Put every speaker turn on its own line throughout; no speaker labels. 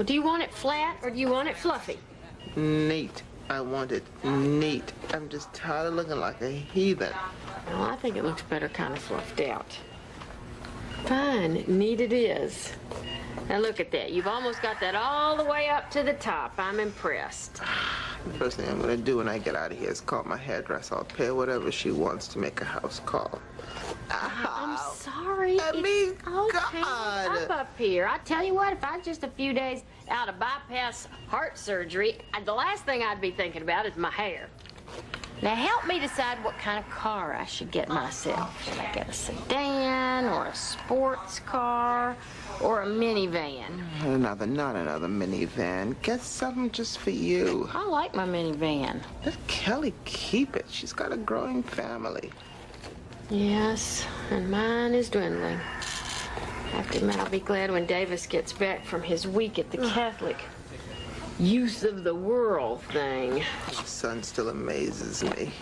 Well, do you want it flat or do you want it fluffy?
Neat. I want it neat. I'm just tired of looking like a heathen.
Well, I think it looks better kind of fluffed out. Fine, neat it is. Now look at that. You've almost got that all the way up to the top. I'm impressed.
The first thing I'm going to do when I get out of here is call my hairdresser. I'll pay her whatever she wants to make a house call.
I'm sorry.
I mean,
okay.
God.
Up here. I tell you what, if I was just a few days out of bypass heart surgery, the last thing I'd be thinking about is my hair. Now help me decide what kind of car I should get myself. Should I get a sedan or a sports car or a minivan?
Not another minivan. Get something just for you.
I like my minivan.
Let Kelly keep it. She's got a growing family.
Yes, and mine is dwindling. I have to admit, I'll be glad when Davis gets back from his week at the Catholic Youth of the World thing.
My son still amazes me.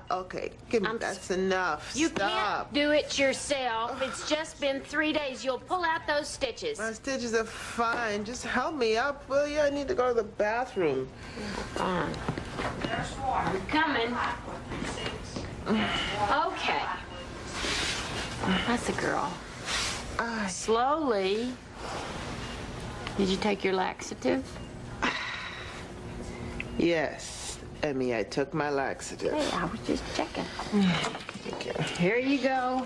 Okay. Give me, that's enough.
You
Stop.
can't do it yourself. It's just been 3 days. You'll pull out those stitches.
My stitches are fine. Just help me up, will you? I need to go to the bathroom.
Fine. I'm coming. Okay. That's a girl. Slowly. Did you take your laxative?
Yes, Emmy, I took my laxative.
Hey, I was just checking.
Okay.
Here you go.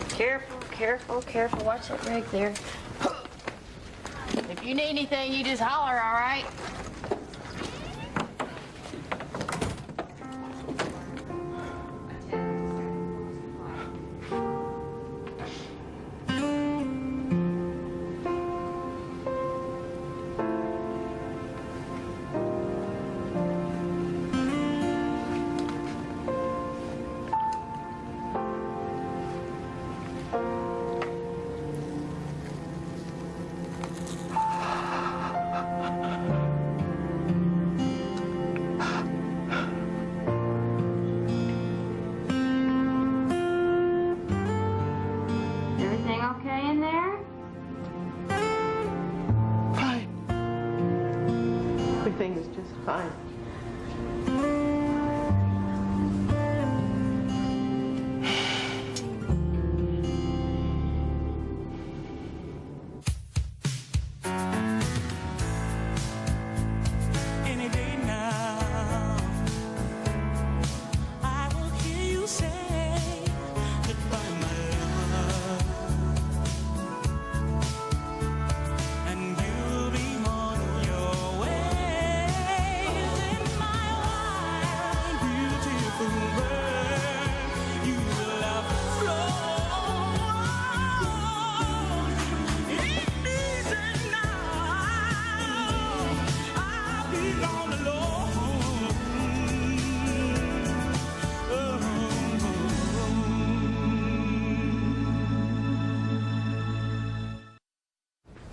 Careful, careful, careful. Watch that rig there. If you need anything, you just holler, all right?
Everything is just fine.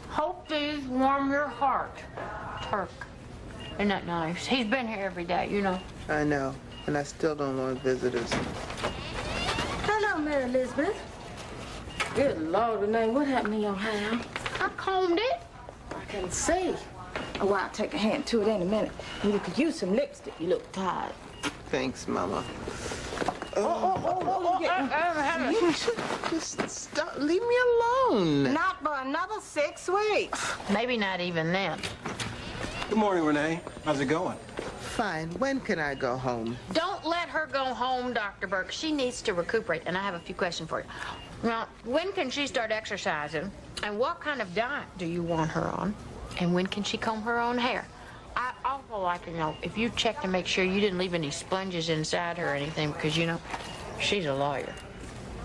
Hope these warm your heart, Turk. Isn't that nice? He's been here every day, you know.
I know, and I still don't want visitors.
Hello, Mary Elizabeth. Good Lord, Renee, what happened to your hair?
I combed it.
I can see. Oh, well, I'll take a hand to it in a minute. You could use some lipstick. You look tired.
Thanks, Mama. You should just stop. Leave me alone.
Not for another 6 weeks.
Maybe not even then.
Good morning, Renee. How's it going?
Fine. When can I go home?
Don't let her go home, Dr. Burke. She needs to recuperate, and I have a few questions for you. Now, when can she start exercising, and what kind of diet do you want her on, and when can she comb her own hair? I also like to know if you check to make sure you didn't leave any sponges inside her or anything, because, you know, she's a lawyer.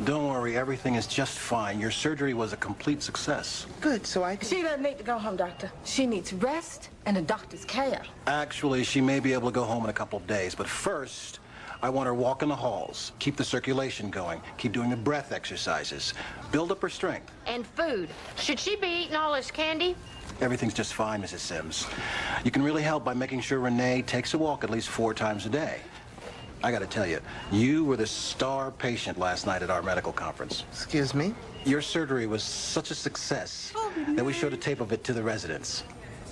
Don't worry, everything is just fine. Your surgery was a complete success.
Good, so I can...
She doesn't need to go home, Doctor. She needs rest and a doctor's care.
Actually, she may be able to go home in a couple of days, but first, I want her walking the halls, keep the circulation going, keep doing the breath exercises, build up her strength.
And food. Should she be eating all this candy?
Everything's just fine, Mrs. Sims. You can really help by making sure Renee takes a walk at least 4 times a day. I gotta tell you, you were the star patient last night at our medical conference.
Excuse me?
Your surgery was such a success that we showed a tape of it to the residents.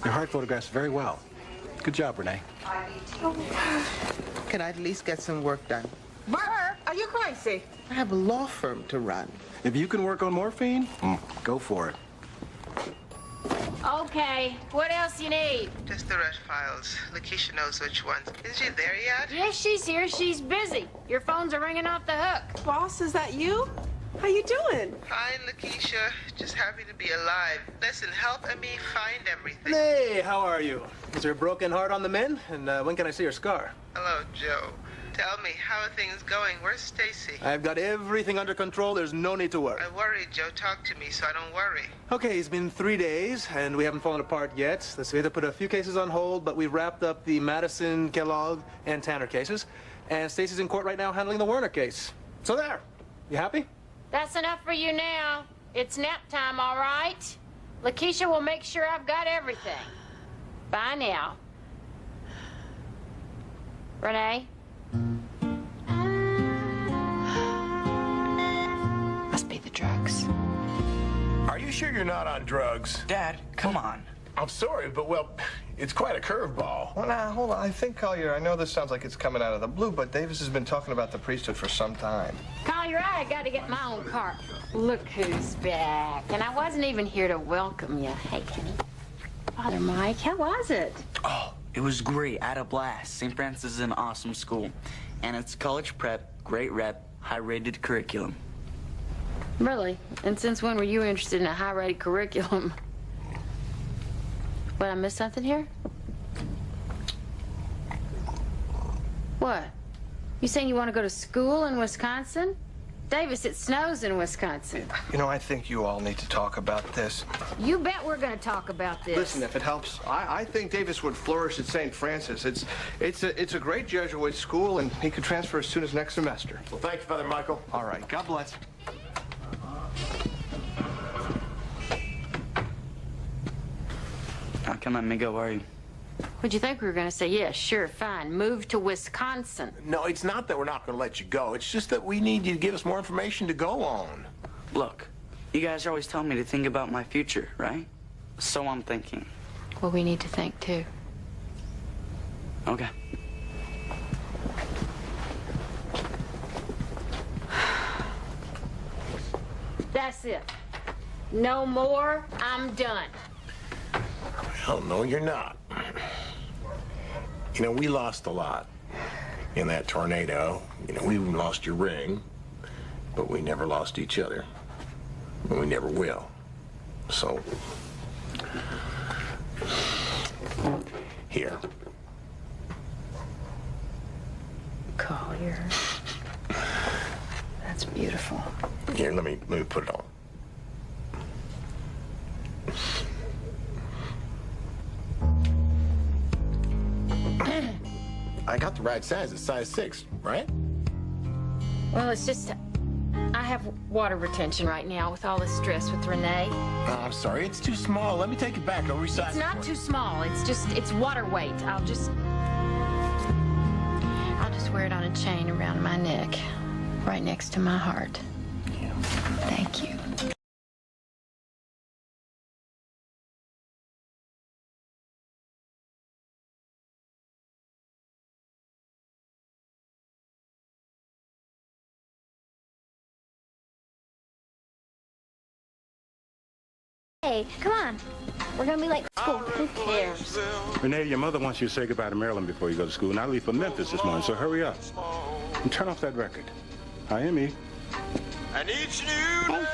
Your heart photographs very well. Good job, Renee.
Can I at least get some work done?
Burr, are you crazy?
I have a law firm to run.
If you can work on morphine, go for it.
Okay, what else you need?
Just the rest files. Lakeisha knows which ones. Is she there yet?
Yes, she's here. She's busy. Your phones are ringing off the hook.
Boss, is that you? How you doing?
Fine, Lakeisha. Just happy to be alive. Listen, help me find everything.
Hey, how are you? Is there a broken heart on the mend? And when can I see your scar?
Hello, Joe. Tell me, how are things going? Where's Stacy?
I've got everything under control. There's no need to worry.
I worry, Joe. Talk to me so I don't worry.
Okay, it's been 3 days, and we haven't fallen apart yet. So we had to put a few cases on hold, but we've wrapped up the Madison, Kellogg, and Tanner cases. And Stacy's in court right now handling the Werner case. So there. You happy?
That's enough for you now. It's nap time, all right? Lakeisha will make sure I've got everything. Bye now. Renee? Must be the drugs.
Are you sure you're not on drugs?
Dad, come on.
I'm sorry, but, well, it's quite a curveball.
Well, now, hold on. I think, Collier, I know this sounds like it's coming out of the blue, but Davis has been talking about the priesthood for some time.
Collier, I got to get my own car. Look who's back. And I wasn't even here to welcome you. Hey, Kenny. Father Mike, how was it?
Oh, it was great. I had a blast. St. Francis is an awesome school. And it's college prep, great rep, high-rated curriculum.
Really? And since when were you interested in a high-rated curriculum? What, I missed something here? What? You saying you want to go to school in Wisconsin? Davis, it snows in Wisconsin.
You know, I think you all need to talk about this.
You bet we're going to talk about this.
Listen, if it helps, I think Davis would flourish at St. Francis. It's a great Jesuit school, and he could transfer as soon as next semester.
Well, thank you, Father Michael.
All right. God bless.
How come let me go, are you?
What'd you think we were going to say? Yeah, sure, fine. Move to Wisconsin.
No, it's not that we're not going to let you go. It's just that we need you to give us more information to go on.
Look, you guys are always telling me to think about my future, right? So I'm thinking.
Well, we need to think, too.
Okay.
That's it. No more. I'm done.
Hell no, you're not. You know, we lost a lot in that tornado. You know, we lost your ring, but we never lost each other. And we never will. So, here.
Collier. That's beautiful.
Here, let me put it on. I got the right size. It's size 6, right?
Well, it's just, I have water retention right now with all this stress with Renee.
I'm sorry, it's too small. Let me take it back. I'll resize
It's not
it.
too small. It's just, it's water weight. I'll just wear it on a chain around my neck, right next to my heart. Thank you.
Hey, come on. We're gonna be late for school. Who cares?
Renee, your mother wants you to say goodbye to Maryland before you go to school, and I leave for Memphis this morning, so hurry up. And turn off that record. Hi, Emmy.
And each new day.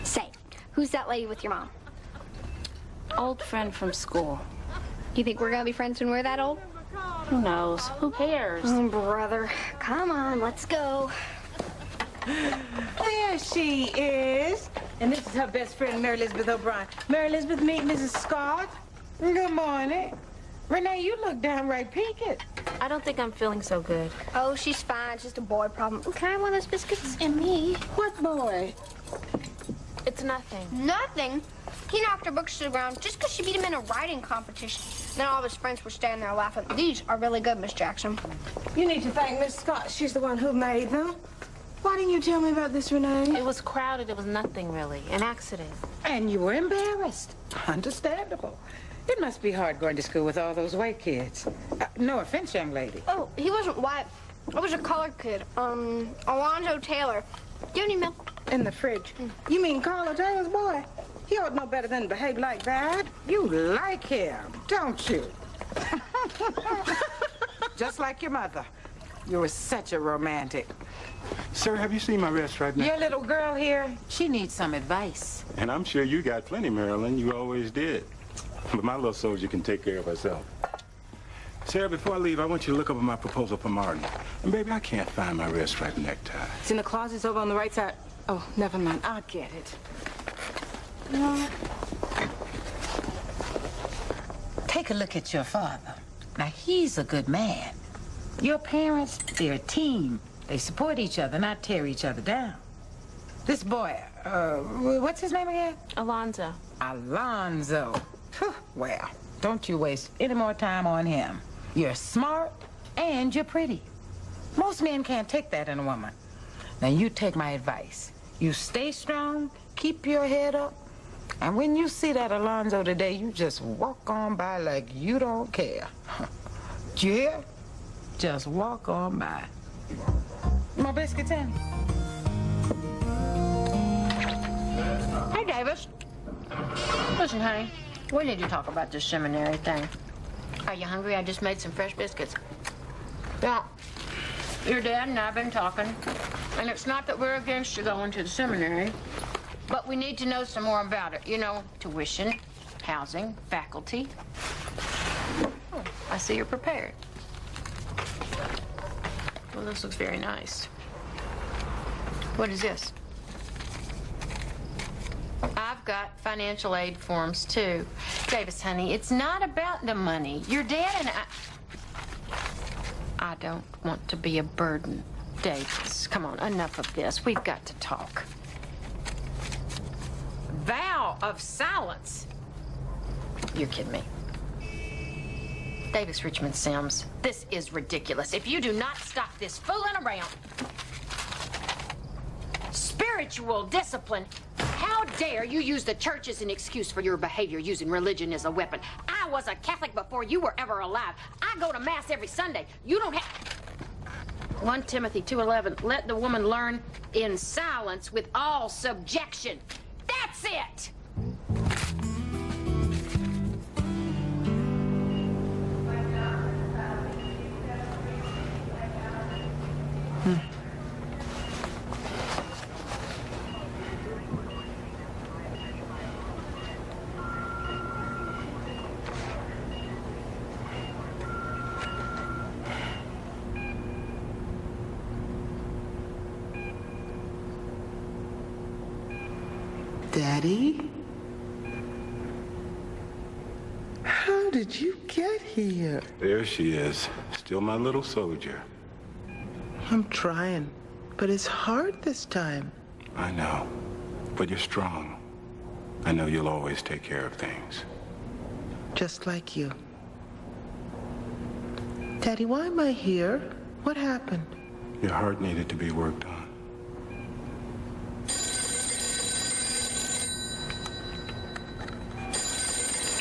Say, who's that lady with your mom?
Old friend from school.
You think we're gonna be friends when we're that old?
Who knows? Who cares?
Oh, brother. Come on, let's go.
There she is. And this is her best friend, Mary Elizabeth O'Brien. Mary Elizabeth, meet Mrs. Scott. Good morning. Renee, you look downright peaked.
I don't think I'm feeling so good.
Oh, she's fine. It's just a boy problem. Can I have one of those biscuits? And me.
What boy?
It's nothing.
Nothing. He knocked her books to the ground just because she beat him in a writing competition. Then all of his friends were standing there laughing. These are really good, Miss Jackson.
You need to thank Miss Scott. She's the one who made them. Why didn't you tell me about this, Renee?
It was crowded. It was nothing really. An accident.
And you were embarrassed. Understandable. It must be hard going to school with all those white kids. No offense, young lady.
Oh, he wasn't white. It was a colored kid. Alonzo Taylor. Do you have any milk?
In the fridge. You mean Carla Taylor's boy? He ought to know better than to behave like that. You like him, don't you? Just like your mother. You were such a romantic.
Sir, have you seen my red stripe neck?
Your little girl here, she needs some advice.
And I'm sure you got plenty, Marilyn. You always did. But my little soldier can take care of herself. Sarah, before I leave, I want you to look over my proposal for Martin. And baby, I can't find my red stripe necktie.
It's in the closets over on the right side. Oh, never mind. I'll get it. Take a look at your father. Now, he's a good man. Your parents, they're a team. They support each other, not tear each other down. This boy, what's his name again?
Alonzo.
Alonzo. Phew, well, don't you waste any more time on him. You're smart and you're pretty. Most men can't take that in a woman. Now, you take my advice. You stay strong, keep your head up, and when you see that Alonzo today, you just walk on by like you don't care. Do you hear? Just walk on by. More biscuits, Annie?
Hey, Davis. Listen, honey, we need to talk about this seminary thing. Are you hungry? I just made some fresh biscuits. Now, your dad and I have been talking, and it's not that we're against you going to the seminary, but we need to know some more about it. You know, tuition, housing, faculty. Oh, I see you're prepared. Well, this looks very nice. What is this? I've got financial aid forms, too. Davis, honey, it's not about the money. Your dad and I don't want to be a burden. Davis, come on, enough of this. We've got to talk. Vow of silence. You're kidding me. Davis Richmond Sims, this is ridiculous. If you do not stop this fooling around. Spiritual discipline. How dare you use the church as an excuse for your behavior, using religion as a weapon? I was a Catholic before you were ever alive. I go to Mass every Sunday. You don't have... 1 Timothy 2:11, let the woman learn in silence with all subjection. That's it!
Daddy? How did you get here?
There she is. Still my little soldier.
I'm trying, but it's hard this time.
I know. But you're strong. I know you'll always take care of things.
Just like you. Daddy, why am I here? What happened?
Your heart needed to be worked on.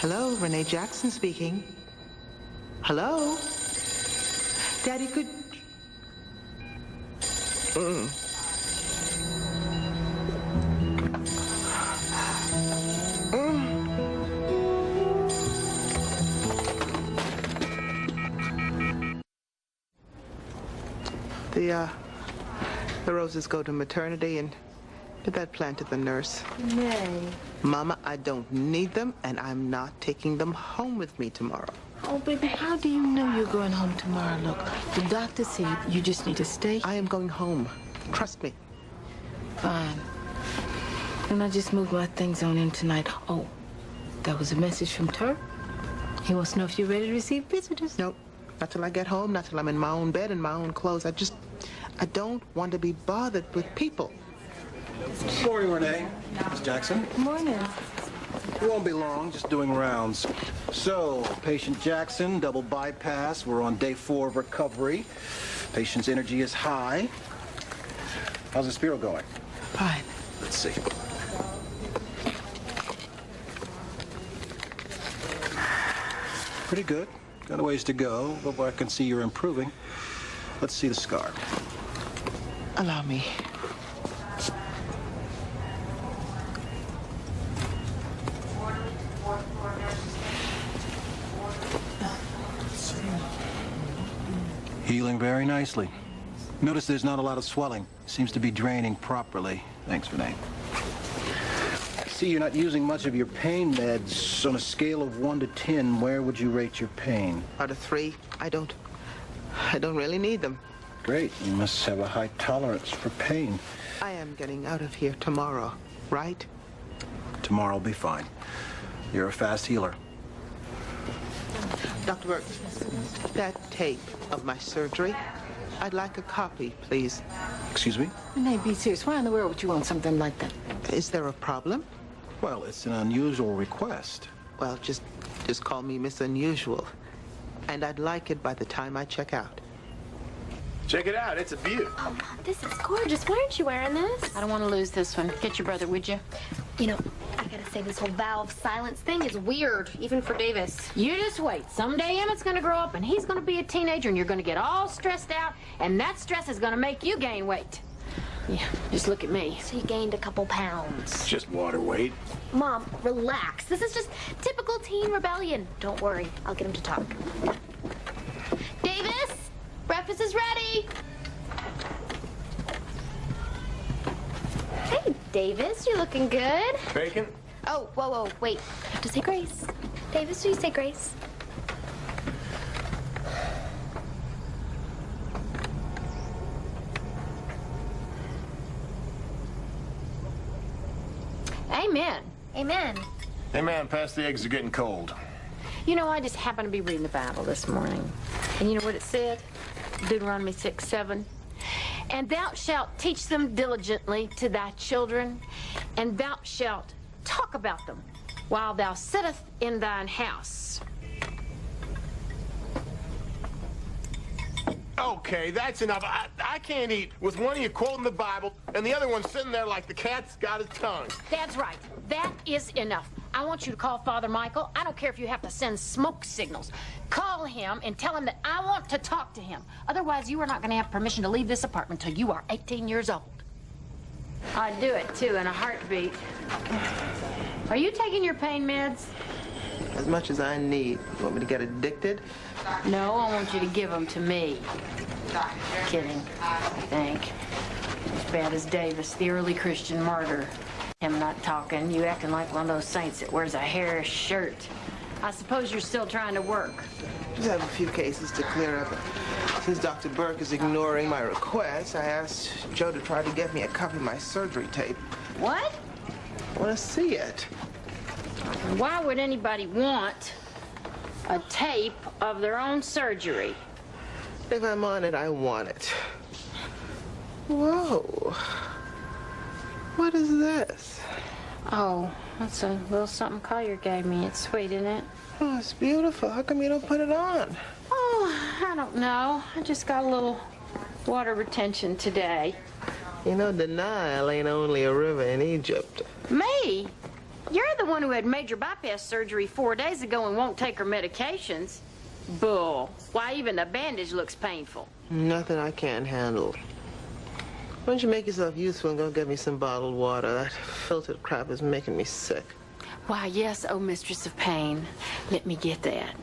Hello, Renee Jackson speaking. Hello? Daddy, could... The roses go to maternity, and give that plant to the nurse.
Nay.
Mama, I don't need them, and I'm not taking them home with me tomorrow.
Oh, baby, how do you know you're going home tomorrow? Look, the doctor said you just need to stay.
I am going home. Trust me.
Fine. And I just moved my things on in tonight. Oh, that was a message from Turk. He wants to know if you're ready to receive visitors.
Nope. Not till I get home, not till I'm in my own bed in my own clothes. I don't want to be bothered with people.
Morning, Renee. Miss Jackson.
Morning.
It won't be long, just doing rounds. So, patient Jackson, double bypass. We're on day 4 of recovery. Patient's energy is high. How's the spiral going?
Fine.
Let's see. Pretty good. Got a ways to go, but I can see you're improving. Let's see the scar.
Allow me.
Healing very nicely. Notice there's not a lot of swelling. Seems to be draining properly. Thanks, Renee. I see you're not using much of your pain meds. On a scale of 1 to 10, where would you rate your pain?
Out of 3, I don't really need them.
Great. You must have a high tolerance for pain.
I am getting out of here tomorrow, right?
Tomorrow will be fine. You're a fast healer.
Dr. Burke, that tape of my surgery, I'd like a copy, please.
Excuse me?
Renee, be serious. Why in the world would you want something like that?
Is there a problem?
Well, it's an unusual request.
Well, just call me Miss Unusual. And I'd like it by the time I check out.
Check it out. It's a beaut.
Oh, Mom, this is gorgeous. Why aren't you wearing this?
I don't want to lose this one. Get your brother, would you?
You know, I gotta say, this whole vow of silence thing is weird, even for Davis.
You just wait. Someday Emmett's going to grow up, and he's going to be a teenager, and you're going to get all stressed out, and that stress is going to make you gain weight. Yeah, just look at me.
So you gained a couple pounds.
Just water weight.
Mom, relax. This is just typical teen rebellion. Don't worry, I'll get him to talk. Davis, breakfast is ready. Hey, Davis, you're looking good.
Bacon?
Oh, whoa, wait. I have to say grace. Davis, will you say grace?
Amen.
Amen.
Hey, man, pass the eggs. They're getting cold.
You know, I just happened to be reading the Bible this morning. And you know what it said? Deuteronomy 6:7. And thou shalt teach them diligently to thy children, and thou shalt talk about them while thou sittest in thine house.
Okay, that's enough. I can't eat with one of you quoting the Bible and the other one sitting there like the cat's got his tongue.
That's right. That is enough. I want you to call Father Michael. I don't care if you have to send smoke signals. Call him and tell him that I want to talk to him. Otherwise, you are not going to have permission to leave this apartment until you are 18 years old. I'd do it, too, in a heartbeat. Are you taking your pain meds?
As much as I need. You want me to get addicted?
No, I want you to give them to me. Kidding, I think. As bad as Davis, the early Christian martyr. Him not talking, you acting like one of those saints that wears a hair shirt. I suppose you're still trying to work.
Just have a few cases to clear up. Since Dr. Burke is ignoring my request, I asked Joe to try to get me a copy of my surgery tape.
What?
I want to see it.
Why would anybody want a tape of their own surgery?
If I'm on it, I want it. Whoa. What is this?
Oh, that's a little something Collier gave me. It's sweet, isn't it?
Oh, it's beautiful. How come you don't put it on?
Oh, I don't know. I just got a little water retention today.
You know, the Nile ain't only a river in Egypt.
Me? You're the one who had major bypass surgery 4 days ago and won't take her medications. Bull. Why, even the bandage looks painful.
Nothing I can't handle. Why don't you make yourself useful and go get me some bottled water? That filtered crap is making me sick.
Why, yes, oh mistress of pain. Let me get that.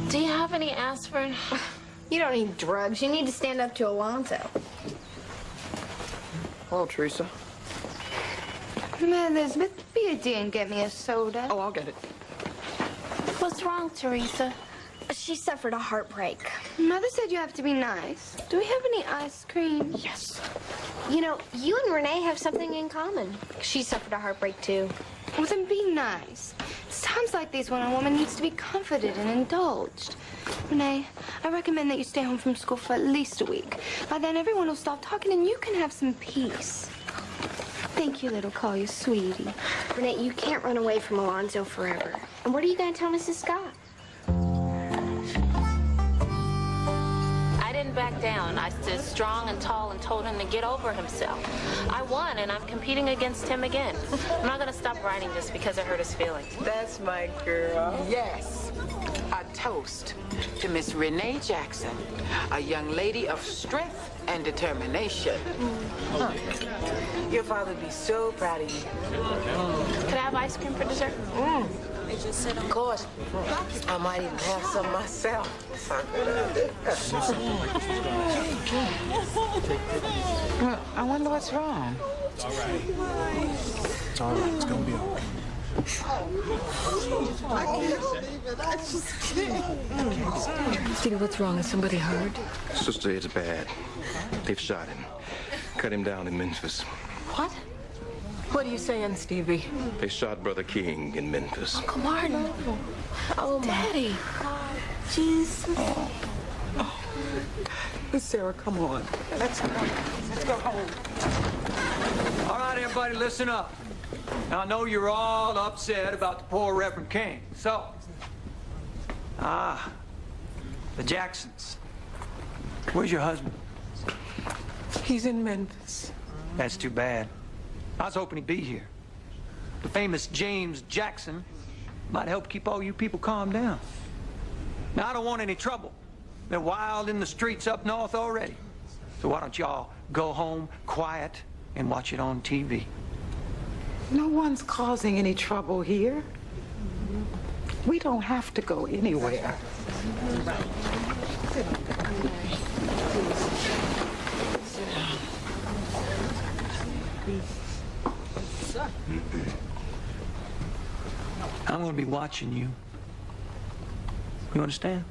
Do you have any aspirin?
You don't need drugs. You need to stand up to Alonzo.
Hello, Teresa.
Elizabeth, be a dear and get me a soda.
Oh, I'll get it.
What's wrong, Teresa?
She suffered a heartbreak. Mother said you have to be nice. Do we have any ice cream?
Yes. You know, you and Renee have something in common. She suffered a heartbreak, too.
Well, then be nice. It's times like these when a woman needs to be comforted and indulged. Renee, I recommend that you stay home from school for at least a week. By then, everyone will stop talking and you can have some peace. Thank you, little call you sweetie.
Renee, you can't run away from Alonzo forever. And what are you going to tell Mrs. Scott?
I didn't back down. I stood strong and tall and told him to get over himself. I won, and I'm competing against him again. I'm not going to stop writing just because it hurt his feelings.
That's my girl. Yes. A toast to Miss Renee Jackson, a young lady of strength and determination. Your father would be so proud of you.
Could I have ice cream for dessert?
Of course. I might even have some myself. Well, I wonder what's wrong.
It's all right. It's gonna be all right.
Stevie, what's wrong? Is somebody hurt?
Sister, it's bad. They've shot him. Cut him down in Memphis.
What? What are you saying, Stevie?
They shot Brother King in Memphis.
Uncle Martin. Oh, Daddy.
Jesus. Sarah, come on. Let's go. Let's go home.
All right, everybody, listen up. Now, I know you're all upset about the poor Reverend King. So, the Jacksons. Where's your husband?
He's in Memphis.
That's too bad. I was hoping he'd be here. The famous James Jackson might help keep all you people calm down. Now, I don't want any trouble. They're wild in the streets up north already. So why don't y'all go home quiet and watch it on TV?
No one's causing any trouble here. We don't have to go anywhere.
I'm going to be watching you. You understand?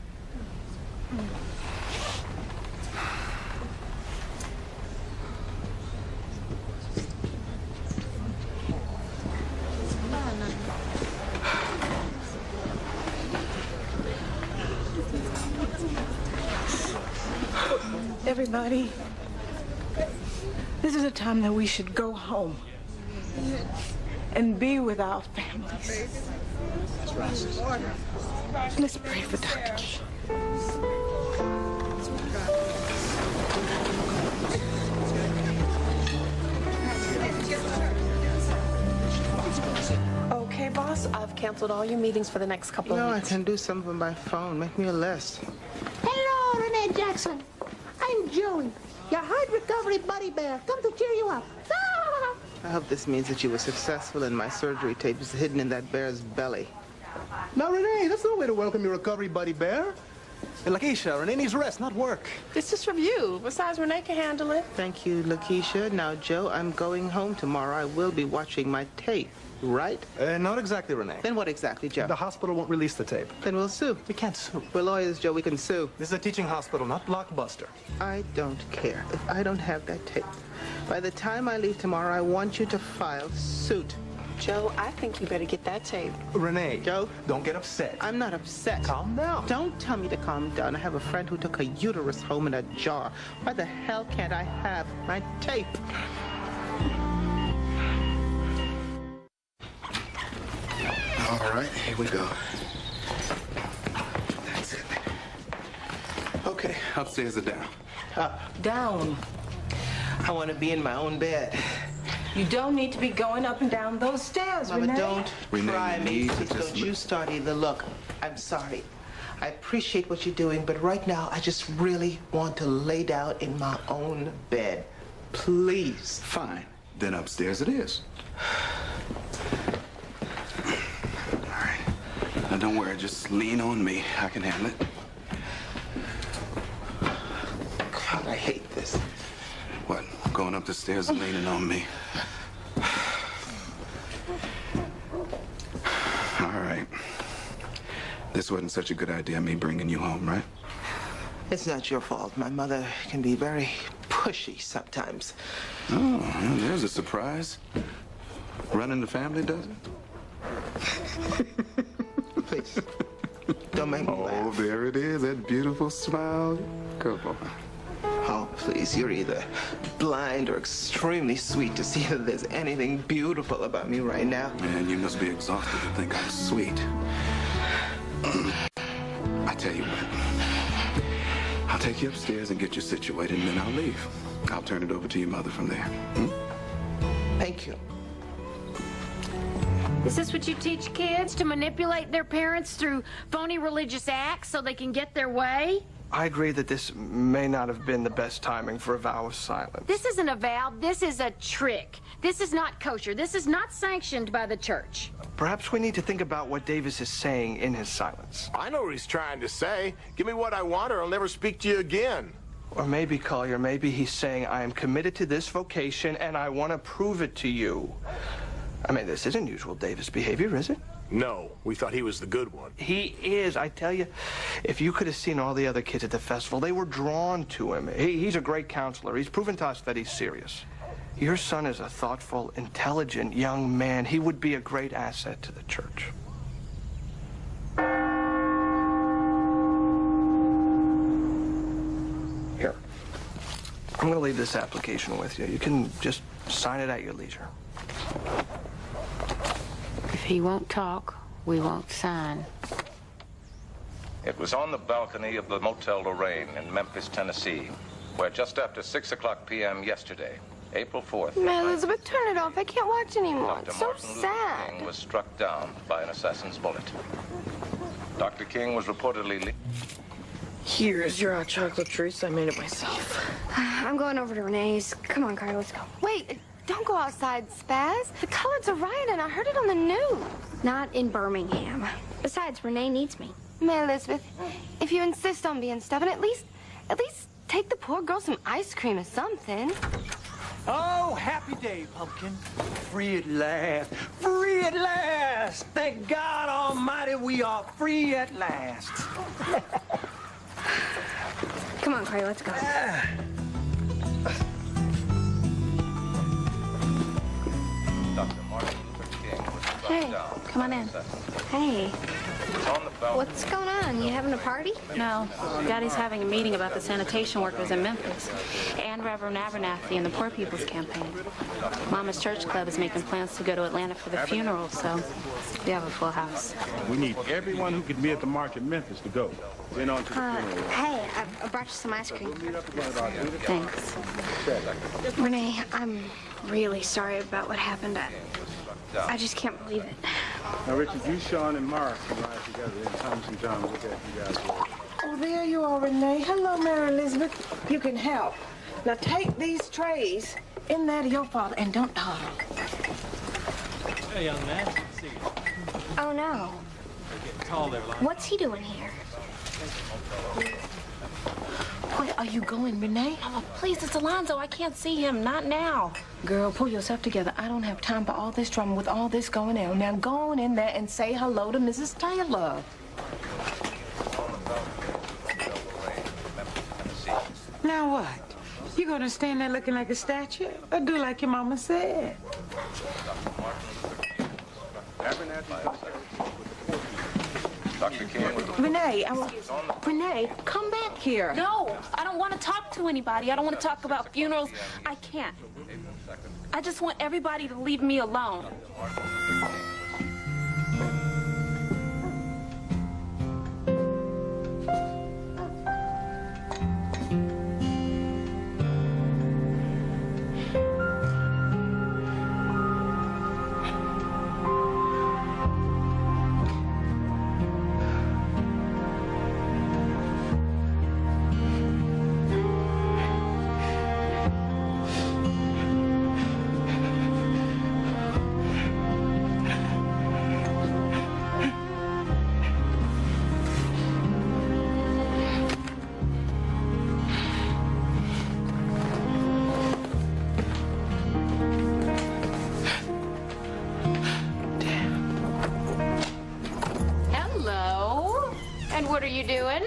Everybody, this is a time that we should go home and be with our families. Let's pray for Dr. King.
Okay, boss, I've canceled all your meetings for the next couple of
No, I
weeks.
can do some of them by phone. Make me a list.
Hello, Renee Jackson. I'm Joey, your hard recovery buddy bear. Come to cheer you up.
I hope this means that you were successful and my surgery tape is hidden in that bear's belly.
Now, Renee, that's no way to welcome your recovery buddy bear. And Lakeisha, Renee needs rest, not work.
It's just review. Besides, Renee can handle it.
Thank you, Lakeisha. Now, Joe, I'm going home tomorrow. I will be watching my tape, right?
Not exactly, Renee.
Then what exactly, Joe?
The hospital won't release the tape.
Then we'll sue.
We can't sue.
We're lawyers, Joe. We can sue.
This is a teaching hospital, not Blockbuster.
I don't care if I don't have that tape. By the time I leave tomorrow, I want you to file suit.
Joe, I think you better get that tape.
Renee,
Joe,
don't get upset.
I'm not upset.
Calm down.
Don't tell me to calm down. I have a friend who took a uterus home in a jar. Why the hell can't I have my tape?
All right, here we go.
That's it.
Okay, upstairs or down?
Down.
I want to be in my own bed.
You don't need to be going up and down those stairs,
Mama,
Renee.
don't
Renee,
try
you
me.
need to
Please
just
don't you start either. Look, I'm sorry. I appreciate what you're doing, but right now I just really want to lay down in my own bed. Please.
Fine. Then upstairs it is. All right. Now don't worry, just lean on me. I can handle it.
God, I hate this.
What? Going up the stairs and leaning on me? All right.
This wasn't such a good idea, me bringing you home, right?
It's not your fault. My mother can be very pushy sometimes.
Oh, well, there's a surprise. Running the family, does it?
Please, don't make me laugh.
Oh, there it is, that beautiful smile. Come on.
Oh, please, you're either blind or extremely sweet to see that there's anything beautiful about me right now.
Man, you must be exhausted to think I'm sweet. I tell you what. I'll take you upstairs and get you situated, and then I'll leave. I'll turn it over to your mother from there.
Thank you.
Is this what you teach kids? To manipulate their parents through phony religious acts so they can get their way?
I agree that this may not have been the best timing for a vow of silence.
This isn't a vow. This is a trick. This is not kosher. This is not sanctioned by the church.
Perhaps we need to think about what Davis is saying in his silence.
I know what he's trying to say. Give me what I want or I'll never speak to you again.
Or maybe, Collier, maybe he's saying, I am committed to this vocation and I want to prove it to you. I mean, this isn't usual Davis behavior, is it?
No, we thought he was the good one.
He is. I tell you, if you could have seen all the other kids at the festival, they were drawn to him. He's a great counselor. He's proven to us that he's serious. Your son is a thoughtful, intelligent young man. He would be a great asset to the church. Here. I'm going to leave this application with you. You can just sign it at your leisure.
If he won't talk, we won't sign.
It was on the balcony of the Motel Lorraine in Memphis, Tennessee, where just after 6:00 p.m. yesterday, April 4th,
Man, Elizabeth, turn it off. I can't watch anymore.
Dr.
It's so
Martin Luther
sad.
King was struck down by an assassin's bullet. Dr. King was reportedly...
Here's your hot chocolate treats. I made it myself.
I'm going over to Renee's. Come on, Carter, let's go. Wait, don't go outside, Spaz. The Coloreds are rioting. I heard it on the news.
Not in Birmingham. Besides, Renee needs me.
Man, Elizabeth, if you insist on being stubborn, at least take the poor girl some ice cream or something.
Oh, happy day, Pumpkin. Free at last. Free at last. Thank God Almighty we are free at last.
Come on, Carter, let's go.
Dr. Martin Luther King was struck
Hey,
down.
come on in. Hey.
It was on the balcony.
What's going on? You having a party?
No, Daddy's having a meeting about the sanitation workers in Memphis and Reverend Abernathy and the Poor People's Campaign. Mama's Church Club is making plans to go to Atlanta for the funeral, so we have a full house.
We need everyone who could be at the march in Memphis to go. Then on to the funeral.
Hey, I brought you some ice cream.
Thanks.
Renee, I'm really sorry about what happened. I just can't believe it.
Now, Richard, you, Sean, and Mark can ride together. Then Thomas and John will look at you guys later.
Oh, there you are, Renee. Hello, Mary Elizabeth. You can help. Now take these trays in there to your father and don't talk.
Hey, young man. Good to see you.
Oh, no.
You're getting tall there, Lon.
What's he doing here?
Where are you going, Renee?
Mama, please, it's Alonzo. I can't see him. Not now.
Girl, pull yourself together. I don't have time for all this drama with all this going on. Now go on in there and say hello to Mrs. Taylor. Now what? You gonna stand there looking like a statue? Or do like your mama said?
Dr. King was
Renee, come back here.
No, I don't want to talk to anybody. I don't want to talk about funerals. I can't. I just want everybody to leave me alone.
doing?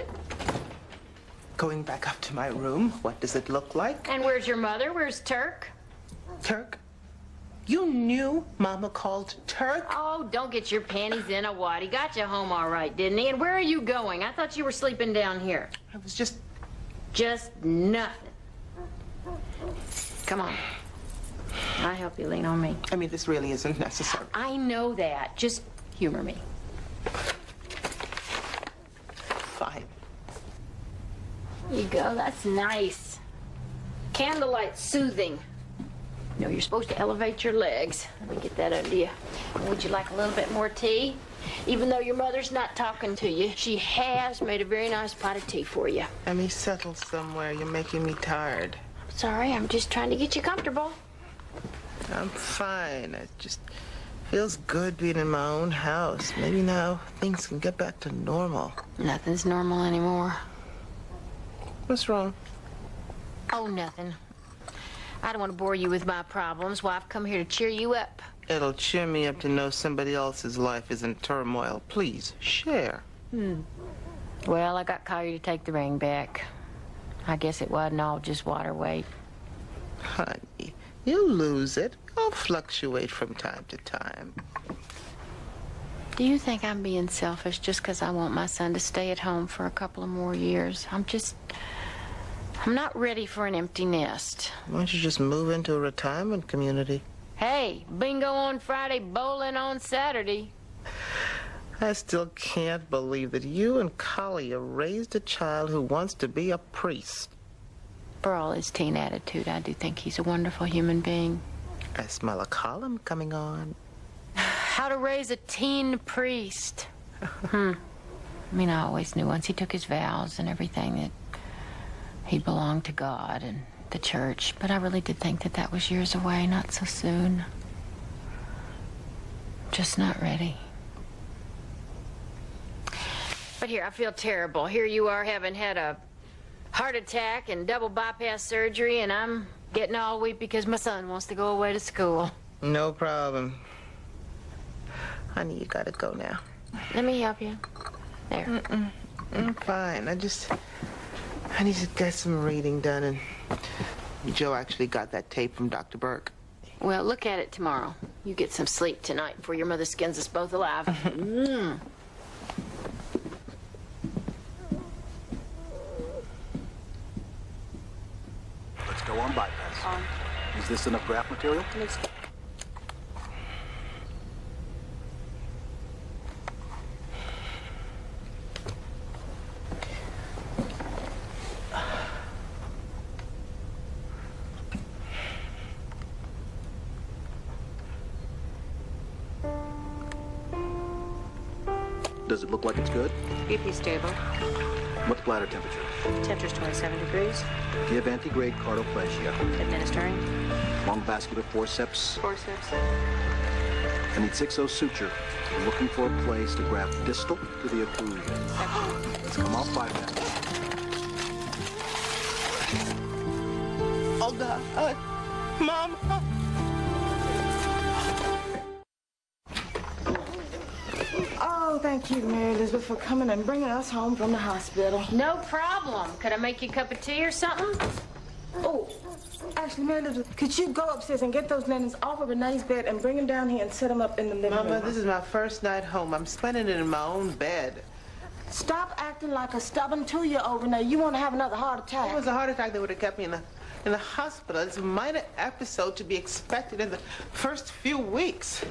Going back up to my room. What does it look like?
And where's your mother? Where's Turk?
Turk? You knew Mama called Turk?
Oh, don't get your panties in a wad. He got you home all right, didn't he? And where are you going? I thought you were sleeping down here.
I was just...
Just nothing. Come on. I'll help you. Lean on me.
I mean, this really isn't necessary.
I know that. Just humor me.
Fine.
There you go. That's nice. Candlelight soothing. You know, you're supposed to elevate your legs. Let me get that under you. Would you like a little bit more tea? Even though your mother's not talking to you, she has made a very nice pot of tea for you.
Let me settle somewhere. You're making me tired.
Sorry, I'm just trying to get you comfortable.
I'm fine. It just feels good being in my own house. Maybe now things can get back to normal.
Nothing's normal anymore.
What's wrong?
Oh, nothing. I don't want to bore you with my problems. Well, I've come here to cheer you up.
It'll cheer me up to know somebody else's life is in turmoil. Please, share.
Well, I got Collier to take the ring back. I guess it wasn't all just water weight.
Honey, you'll lose it. I'll fluctuate from time to time.
Do you think I'm being selfish just because I want my son to stay at home for a couple of more years? I'm not ready for an empty nest.
Why don't you just move into a retirement community?
Hey, bingo on Friday, bowling on Saturday.
I still can't believe that you and Collier raised a child who wants to be a priest.
For all his teen attitude, I do think he's a wonderful human being.
I smell a column coming on.
How to raise a teen priest. I mean, I always knew once he took his vows and everything that he belonged to God and the church, but I really did think that that was years away, not so soon. Just not ready. But here, I feel terrible. Here you are having had a heart attack and double bypass surgery, and I'm getting all weak because my son wants to go away to school.
No problem. Honey, you gotta go now.
Let me help you. There.
I'm fine. I need to get some reading done, and Joe actually got that tape from Dr. Burke.
Well, look at it tomorrow. You get some sleep tonight before your mother skins us both alive.
Let's go on bypass. Is this enough graft material? Does it look like it's good?
BP stable.
What's bladder temperature?
Temperature's 27 degrees.
Give antegrade cardoplasia.
Administering.
Long vascular forceps.
Forceps.
I need 6-0 suture. I'm looking for a place to graft distal to the occlusion. Let's come off bypass.
Oh, God. Mom.
Oh, thank you, Mary Elizabeth, for coming and bringing us home from the hospital.
No problem. Could I make you a cup of tea or something?
Oh, actually, Mary Elizabeth, could you go upstairs and get those linens off of Renee's bed and bring them down here and set them up in the living room?
Mama, this is my first night home. I'm spending it in my own bed.
Stop acting like a stubborn 2-year-old, Renee. You want to have another heart attack.
It was a heart attack that would have kept me in the hospital. It's a minor episode to be expected in the first few weeks.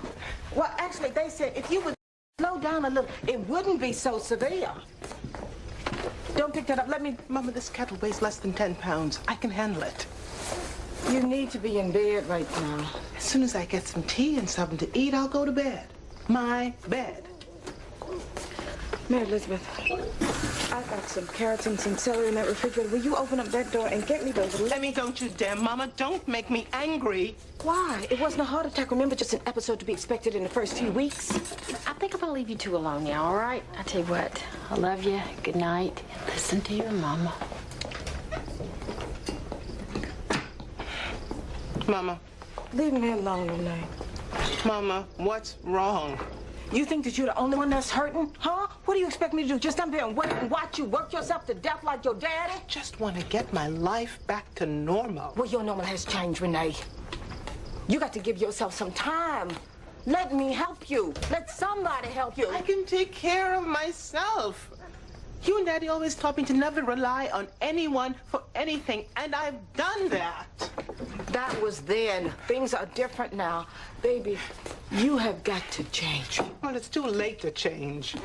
Well, actually, they said if you would slow down a little, it wouldn't be so severe. Don't pick that up. Let me...
Mama, this kettle weighs less than 10 pounds. I can handle it.
You need to be in bed right now.
As soon as I get some tea and something to eat, I'll go to bed. My bed.
Mary Elizabeth, I got some carrots and some celery in that refrigerator. Will you open up that door and get me those?
Let me, don't you dare, Mama. Don't make me angry.
Why? It wasn't a heart attack. Remember, just an episode to be expected in the first few weeks.
I think I'm gonna leave you two alone now, all right? I tell you what, I love you. Good night. And listen to your mama.
Mama.
Leave me alone, Renee.
Mama, what's wrong?
You think that you're the only one that's hurting? Huh? What do you expect me to do? Just stand there and wait and watch you work yourself to death like your daddy?
I just want to get my life back to normal.
Well, your normal has changed, Renee. You got to give yourself some time. Let me help you. Let somebody help you.
I can take care of myself. You and Daddy always taught me to never rely on anyone for anything, and I've done that.
That was then. Things are different now. Baby, you have got to change.
Well, it's too late to change.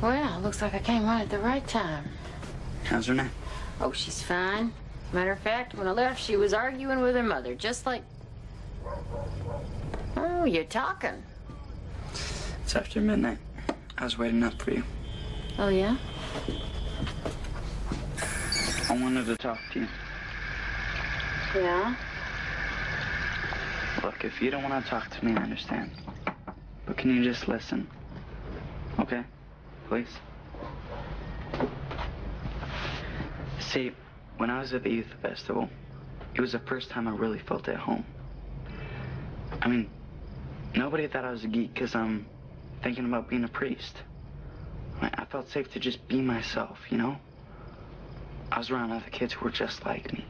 Well, looks like I came right at the right time.
How's Renee?
Oh, she's fine. Matter of fact, when I left, she was arguing with her mother, just like... Oh, you're talking.
It's after midnight. I was waiting up for you.
Oh, yeah?
I wanted to talk to you.
Yeah?
Look, if you don't want to talk to me, I understand. But can you just listen? Okay? Please? See, when I was at the youth festival, it was the first time I really felt at home. I mean, nobody thought I was a geek because I'm thinking about being a priest. I felt safe to just be myself, you know? I was around other kids who were just like me.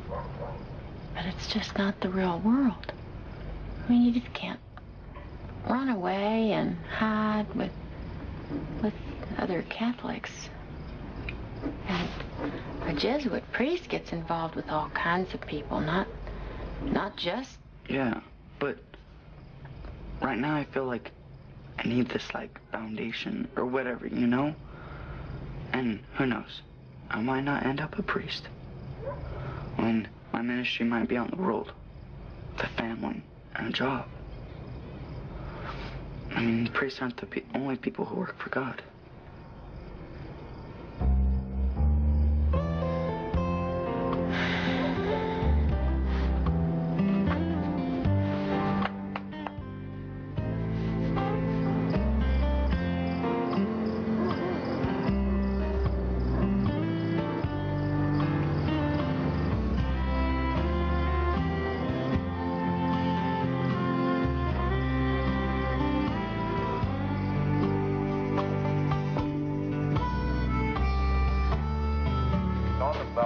But it's just not the real world. I mean, you just can't run away and hide with other Catholics. And a Jesuit priest gets involved with all kinds of people, not just...
Yeah, but right now I feel like I need this, like, foundation or whatever, you know? And who knows? I might not end up a priest. When my ministry might be on the road, with a family and a job. I mean, priests aren't the only people who work for God.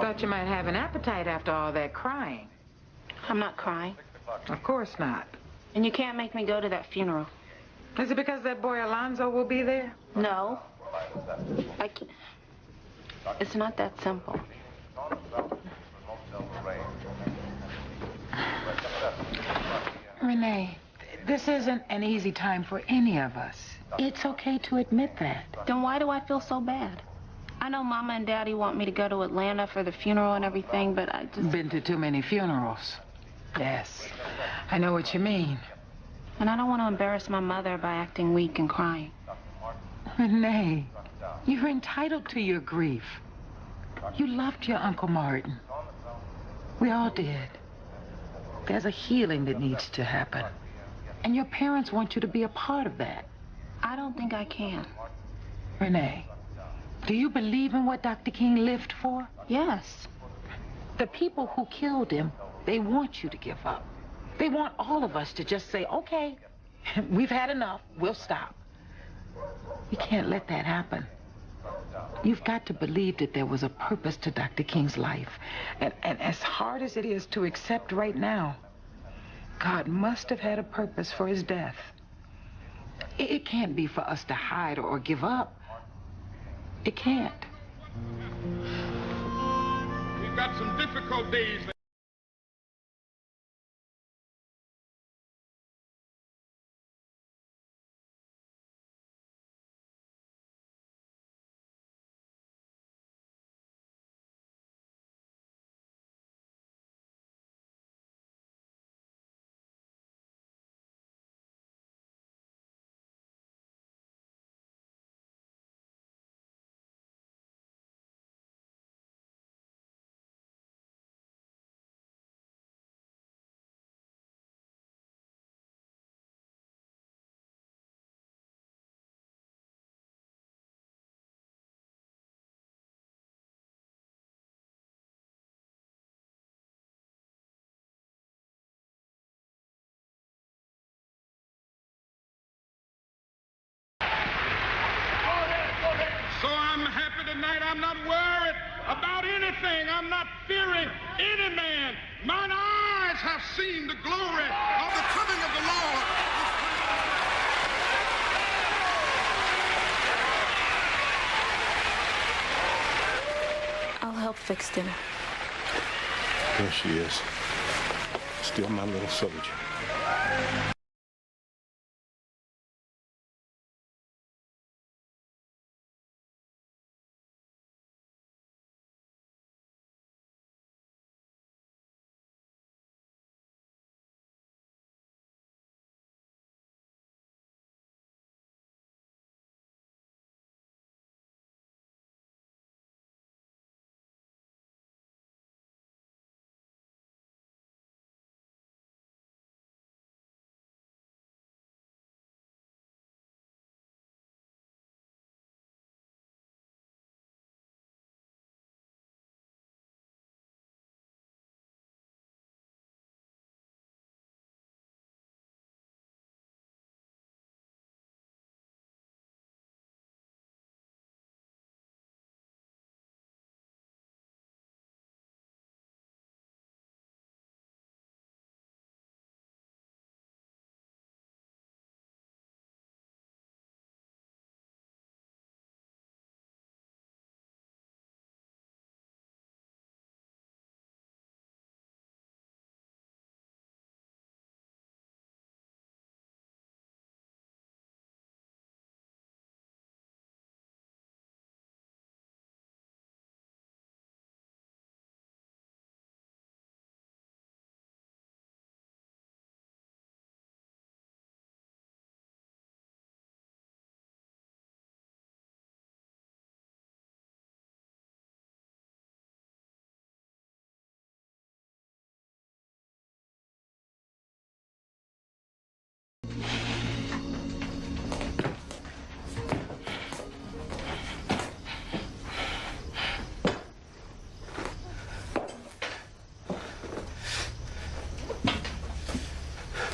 Thought you might have an appetite after all that crying.
I'm not crying.
Of course not.
And you can't make me go to that funeral.
Is it because that boy Alonzo will be there?
No. I can't. It's not that simple.
Renee, this isn't an easy time for any of us. It's okay to admit that.
Then why do I feel so bad? I know Mama and Daddy want me to go to Atlanta for the funeral and everything, but I just...
Been to too many funerals. Yes, I know what you mean.
And I don't want to embarrass my mother by acting weak and crying.
Renee, you're entitled to your grief. You loved your Uncle Martin. We all did. There's a healing that needs to happen. And your parents want you to be a part of that.
I don't think I can.
Renee, do you believe in what Dr. King lived for?
Yes.
The people who killed him, they want you to give up. They want all of us to just say, okay, we've had enough, we'll stop. You can't let that happen. You've got to believe that there was a purpose to Dr. King's life. And as hard as it is to accept right now, God must have had a purpose for his death. It can't be for us to hide or give up. It can't.
We've got some difficult days.
I'm not worried about anything. I'm not fearing any man. Mine eyes have seen the glory of the coming of the Lord.
I'll help fix dinner.
There she is. Still my little soldier.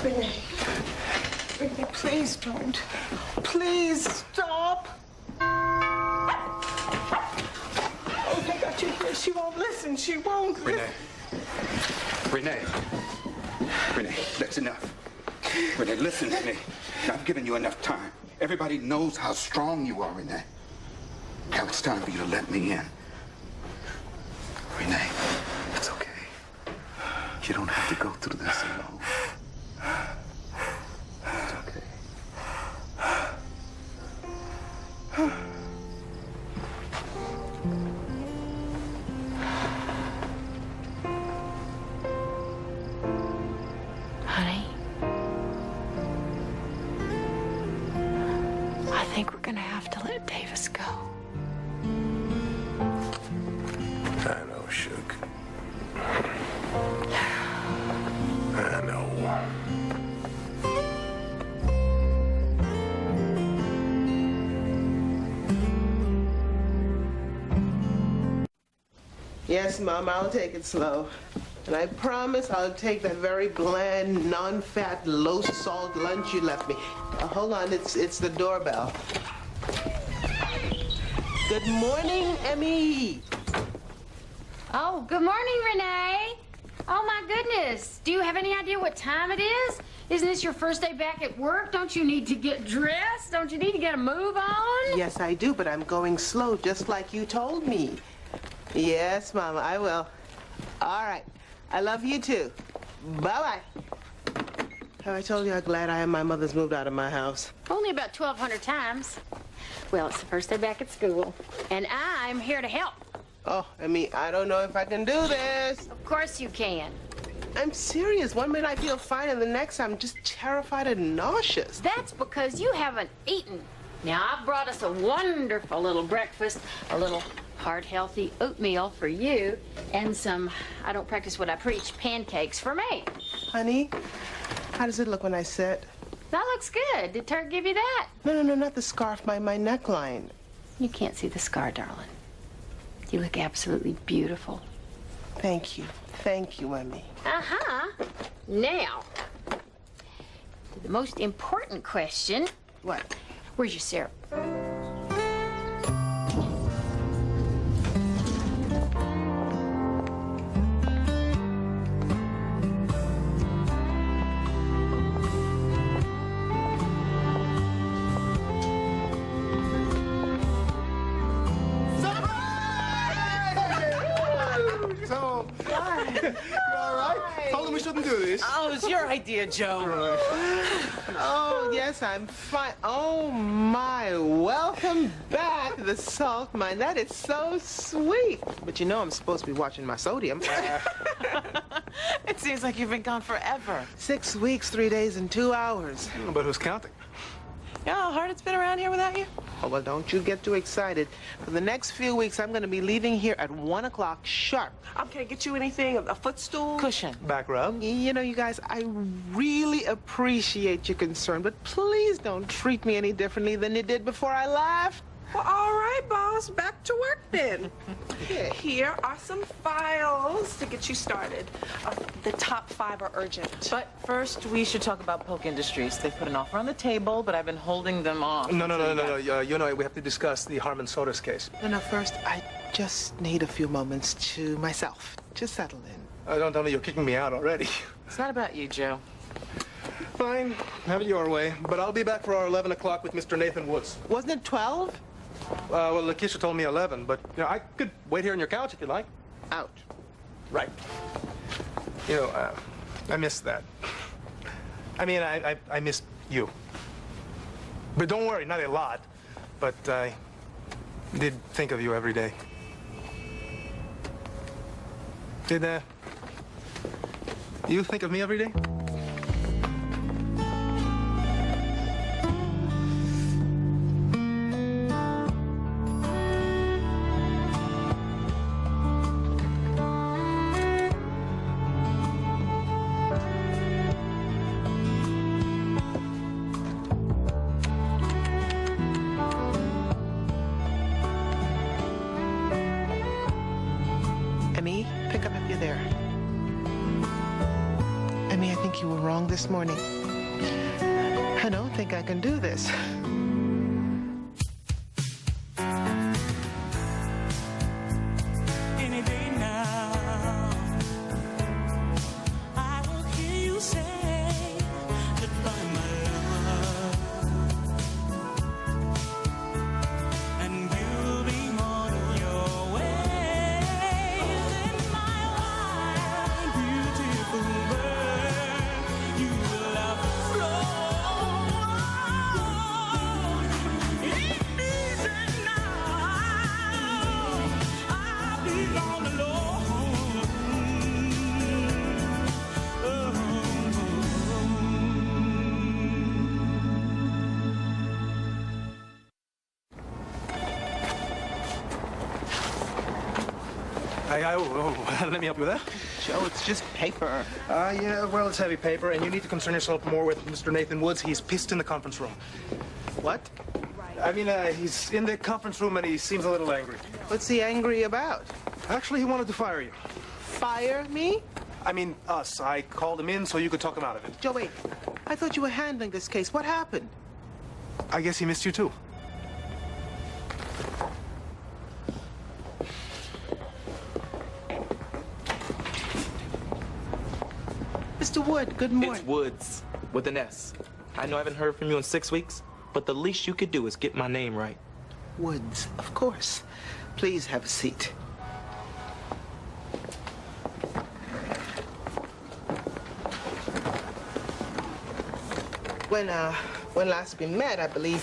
Renee. Renee, please don't. Please stop. Oh, I got you here. She won't listen. She won't
Renee. Renee. Renee, that's enough. Renee, listen to me. I've given you enough time. Everybody knows how strong you are, Renee. Now it's time for you to let me in. Renee, it's okay. You don't have to go through this alone. It's okay.
Honey, I think we're gonna have to let Davis go.
I know, Shook. I know.
Yes, Mom, I'll take it slow. And I promise I'll take that very bland, non-fat, low-salt lunch you left me. Hold on, it's the doorbell. Good morning, Emmy.
Oh, good morning, Renee. Oh, my goodness. Do you have any idea what time it is? Isn't this your first day back at work? Don't you need to get dressed? Don't you need to get a move on?
Yes, I do, but I'm going slow, just like you told me. Yes, Mama, I will. All right. I love you, too. Bye-bye. Have I told you how glad I am my mother's moved out of my house?
Only about 1,200 times. Well, it's the first day back at school, and I'm here to help.
Oh, Emmy, I don't know if I can do this.
Of course you can.
I'm serious. One minute I feel fine, and the next I'm just terrified and nauseous.
That's because you haven't eaten. Now, I've brought us a wonderful little breakfast, a little heart-healthy oatmeal for you, and some, I don't practice what I preach, pancakes for me.
Honey, how does it look when I sit?
That looks good. Did Turk give you that?
No, not the scarf, my neckline.
You can't see the scar, darling. You look absolutely beautiful.
Thank you. Thank you, Emmy.
Uh-huh. Now, to the most important question.
What?
Where's your syrup?
case?
Oh, it's your idea, Joe. Oh, yes, I'm fine. Oh, my. Welcome back, the salt mine. That is so sweet. But you know I'm supposed to be watching my sodium.
It seems like you've been gone forever.
6 weeks, 3 days, and 2 hours.
But who's counting?
You know how hard it's been around here without you?
Oh, well, don't you get too excited. For the next few weeks, I'm going to be leaving here at 1 o'clock sharp.
Can I get you anything? A footstool? Cushion.
Back rub?
You know, you guys, I really appreciate your concern, but please don't treat me any differently than you did before I left.
Well, all right, boss. Back to work then. Here are some files to get you started. The top 5 are urgent.
But first, we should talk about Polk Industries. They put an offer on the table, but I've been holding them off.
No. You know, we have to discuss the Harmon Sodas case.
No, first, I just need a few moments to myself to settle in.
Don't tell me you're kicking me out already.
It's not about you, Joe.
Fine, have it your way. But I'll be back for our 11 o'clock with Mr. Nathan Woods.
Wasn't it 12?
Well, Lakeisha told me 11, but you know, I could wait here on your couch if you like.
Out.
Right. You know, I miss that. I mean, I miss you. But don't worry, not a lot. But I did think of you every day. Did you think of me every day?
Emmy, pick up if you're there. Emmy, I think you were wrong this morning. I don't think I can do this.
Any day now, I will hear you say goodbye, my love, and you'll be on your way. Then my wild, beautiful bird, you will have flown. Ain't easy now. I'll be all alone.
Let me help you with that.
Joe, it's just paper.
Yeah, well, it's heavy paper, and you need to concern yourself more with Mr. Nathan Woods. He's pissed in the conference room.
What?
I mean, he's in the conference room, and he seems a little angry.
What's he angry about?
Actually, he wanted to fire you.
Fire me?
I mean, us. I called him in so you could talk him out of it.
Joe, wait. I thought you were handling this case. What happened?
I guess he missed you, too.
Mr. Wood, good morning.
It's Woods, with an S. I know I haven't heard from you in 6 weeks, but the least you could do is get my name right.
Woods, of course. Please have a seat. When last we met, I believe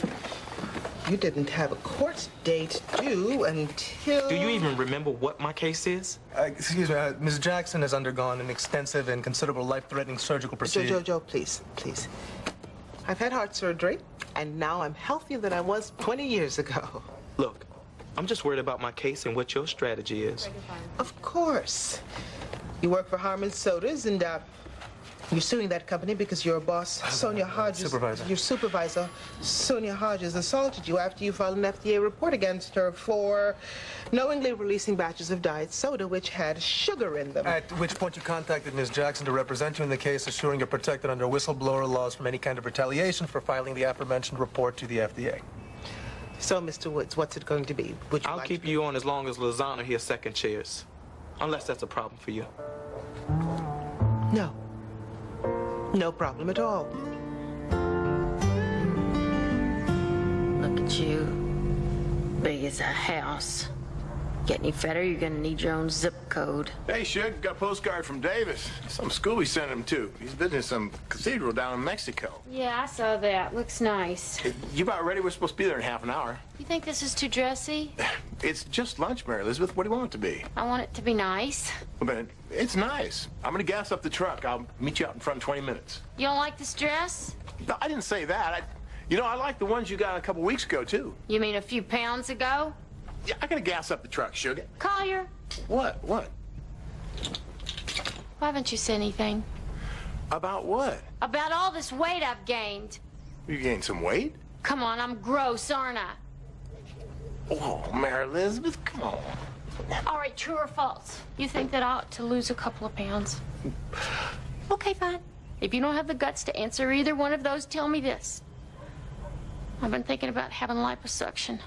you didn't have a court date due until...
Do you even remember what my case is?
Excuse me, Ms. Jackson has undergone an extensive and considerable life-threatening surgical procedure.
Joe, please. I've had heart surgery, and now I'm healthier than I was 20 years ago.
Look, I'm just worried about my case and what your strategy is.
Of course. You work for Harmon Sodas, and you're suing that company because your boss, Sonia Hodges...
Supervisor.
Your supervisor, Sonia Hodges, assaulted you after you filed an FDA report against her for knowingly releasing batches of diet soda which had sugar in them.
At which point you contacted Ms. Jackson to represent you in the case, assuring you're protected under whistleblower laws from any kind of retaliation for filing the aforementioned report to the FDA.
So, Mr. Woods, what's it going to be? Would you
I'll
like
keep you on as long as Lozano here second chairs. Unless that's a problem for you.
No. No problem at all.
Look at you. Big as a house. Get any better, you're gonna need your own zip code.
Hey, Shug, got a postcard from Davis. Some school we sent him to. He's visiting some cathedral down in Mexico.
Yeah, I saw that. Looks nice.
You about ready? We're supposed to be there in half an hour.
You think this is too dressy?
It's just lunch, Mary Elizabeth. What do you want it to be?
I want it to be nice.
But it's nice. I'm gonna gas up the truck. I'll meet you out in front in 20 minutes.
You don't like this dress?
No, I didn't say that. I like the ones you got a couple weeks ago, too.
You mean a few pounds ago?
Yeah, I gotta gas up the truck, Sugar.
Collier,
What?
why haven't you said anything?
About what?
About all this weight I've gained.
You gained some weight?
Come on, I'm gross, aren't I?
Oh, Mary Elizabeth, come on.
All right, true or false? You think that I ought to lose a couple of pounds? Okay, fine. If you don't have the guts to answer either one of those, tell me this. I've been thinking about having liposuction.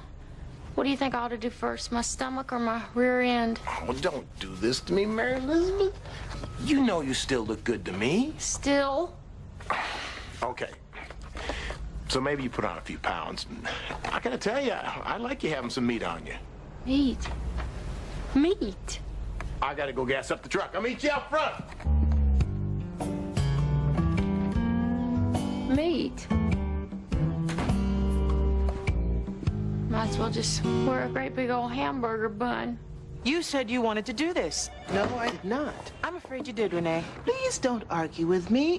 What do you think I ought to do first, my stomach or my rear end?
Oh, don't do this to me, Mary Elizabeth. You know you still look good to me.
Still?
Okay. So maybe you put on a few pounds. I gotta tell you, I like you having some meat on you.
Meat? Meat?
I gotta go gas up the truck. I'll meet you out front.
Meat? Might as well just wear a great big old hamburger bun.
You said you wanted to do this.
No, I did not.
I'm afraid you did, Renee.
Please don't argue with me.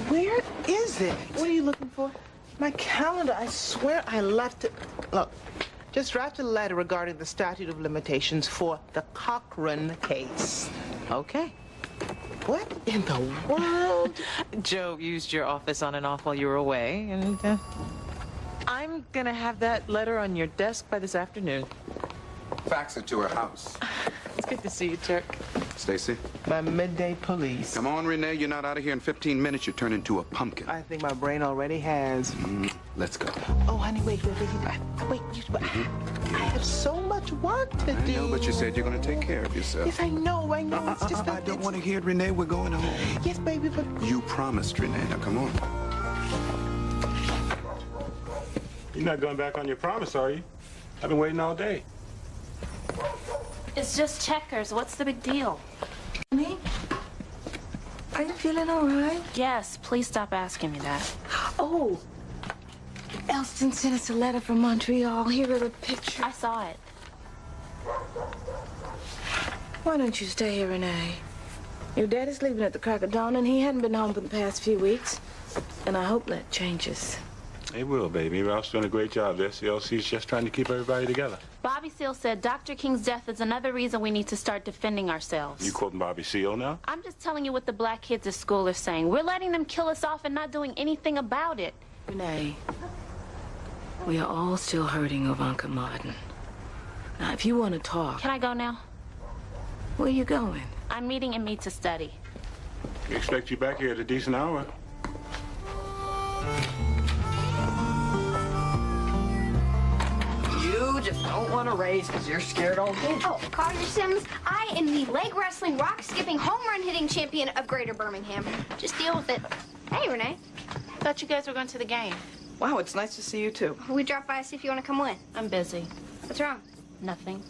Where is it? What are you looking for? My calendar. I swear I left it. Look, just drafted a letter regarding the statute of limitations for the Cochran case.
Okay.
What in the world?
Joe used your office on and off while you were away, and I'm gonna have that letter on your desk by this afternoon.
Fax it to her house.
It's good to see you, Turk.
Stacy?
My midday police.
Come on, Renee. You're not out of here in 15 minutes. You turn into a pumpkin.
I think my brain already has.
Let's go.
Oh, honey, wait. I have so much work to do.
I know, but you said you're going to take care of yourself.
Yes, I know. It's just
I don't want to hear it, Renee. We're going home.
Yes, baby, but...
You promised, Renee. Now, come on.
You're not going back on your promise, are you? I've been waiting all day.
It's just checkers. What's the big deal?
Me? Are you feeling all right?
Yes, please stop asking me that.
Oh, Elston sent us a letter from Montreal. Here are the pictures.
I saw it.
Why don't you stay here, Renee? Your daddy's leaving at the crack of dawn, and he hadn't been home for the past few weeks. And I hope that changes.
It will, baby. Ralph's doing a great job. The SCLC's just trying to keep everybody together.
Bobby Seale said Dr. King's death is another reason we need to start defending ourselves.
You quoting Bobby Seale now?
I'm just telling you what the black kids at school are saying. We're letting them kill us off and not doing anything about it.
Renee, we are all still hurting over Uncle Martin. Now, if you want to talk...
Can I go now?
Where are you going?
I'm meeting in me to study.
We expect you back here at a decent hour.
You just don't want to raise because you're scared all day.
Oh, Collier Sims, I am the leg wrestling, rock skipping, home run hitting champion of Greater Birmingham. Just deal with it. Hey, Renee.
Thought you guys were going to the game.
Wow, it's nice to see you too.
We dropped by to see if you want to come with.
I'm busy.
What's wrong?
Nothing.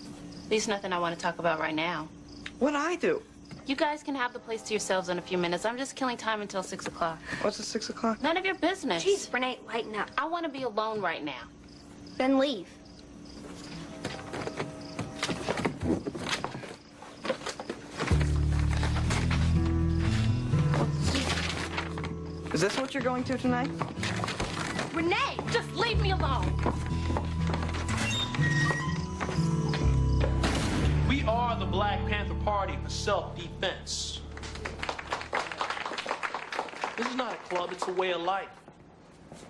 At least nothing I want to talk about right now.
What'd I do?
You guys can have the place to yourselves in a few minutes. I'm just killing time until 6 o'clock.
What's at 6 o'clock?
None of your business.
Jeez, Renee, lighten up.
I want to be alone right now.
Then leave.
Is this what you're going to tonight?
Renee, just leave me alone.
We are the Black Panther Party for self-defense. This is not a club, it's a way of life.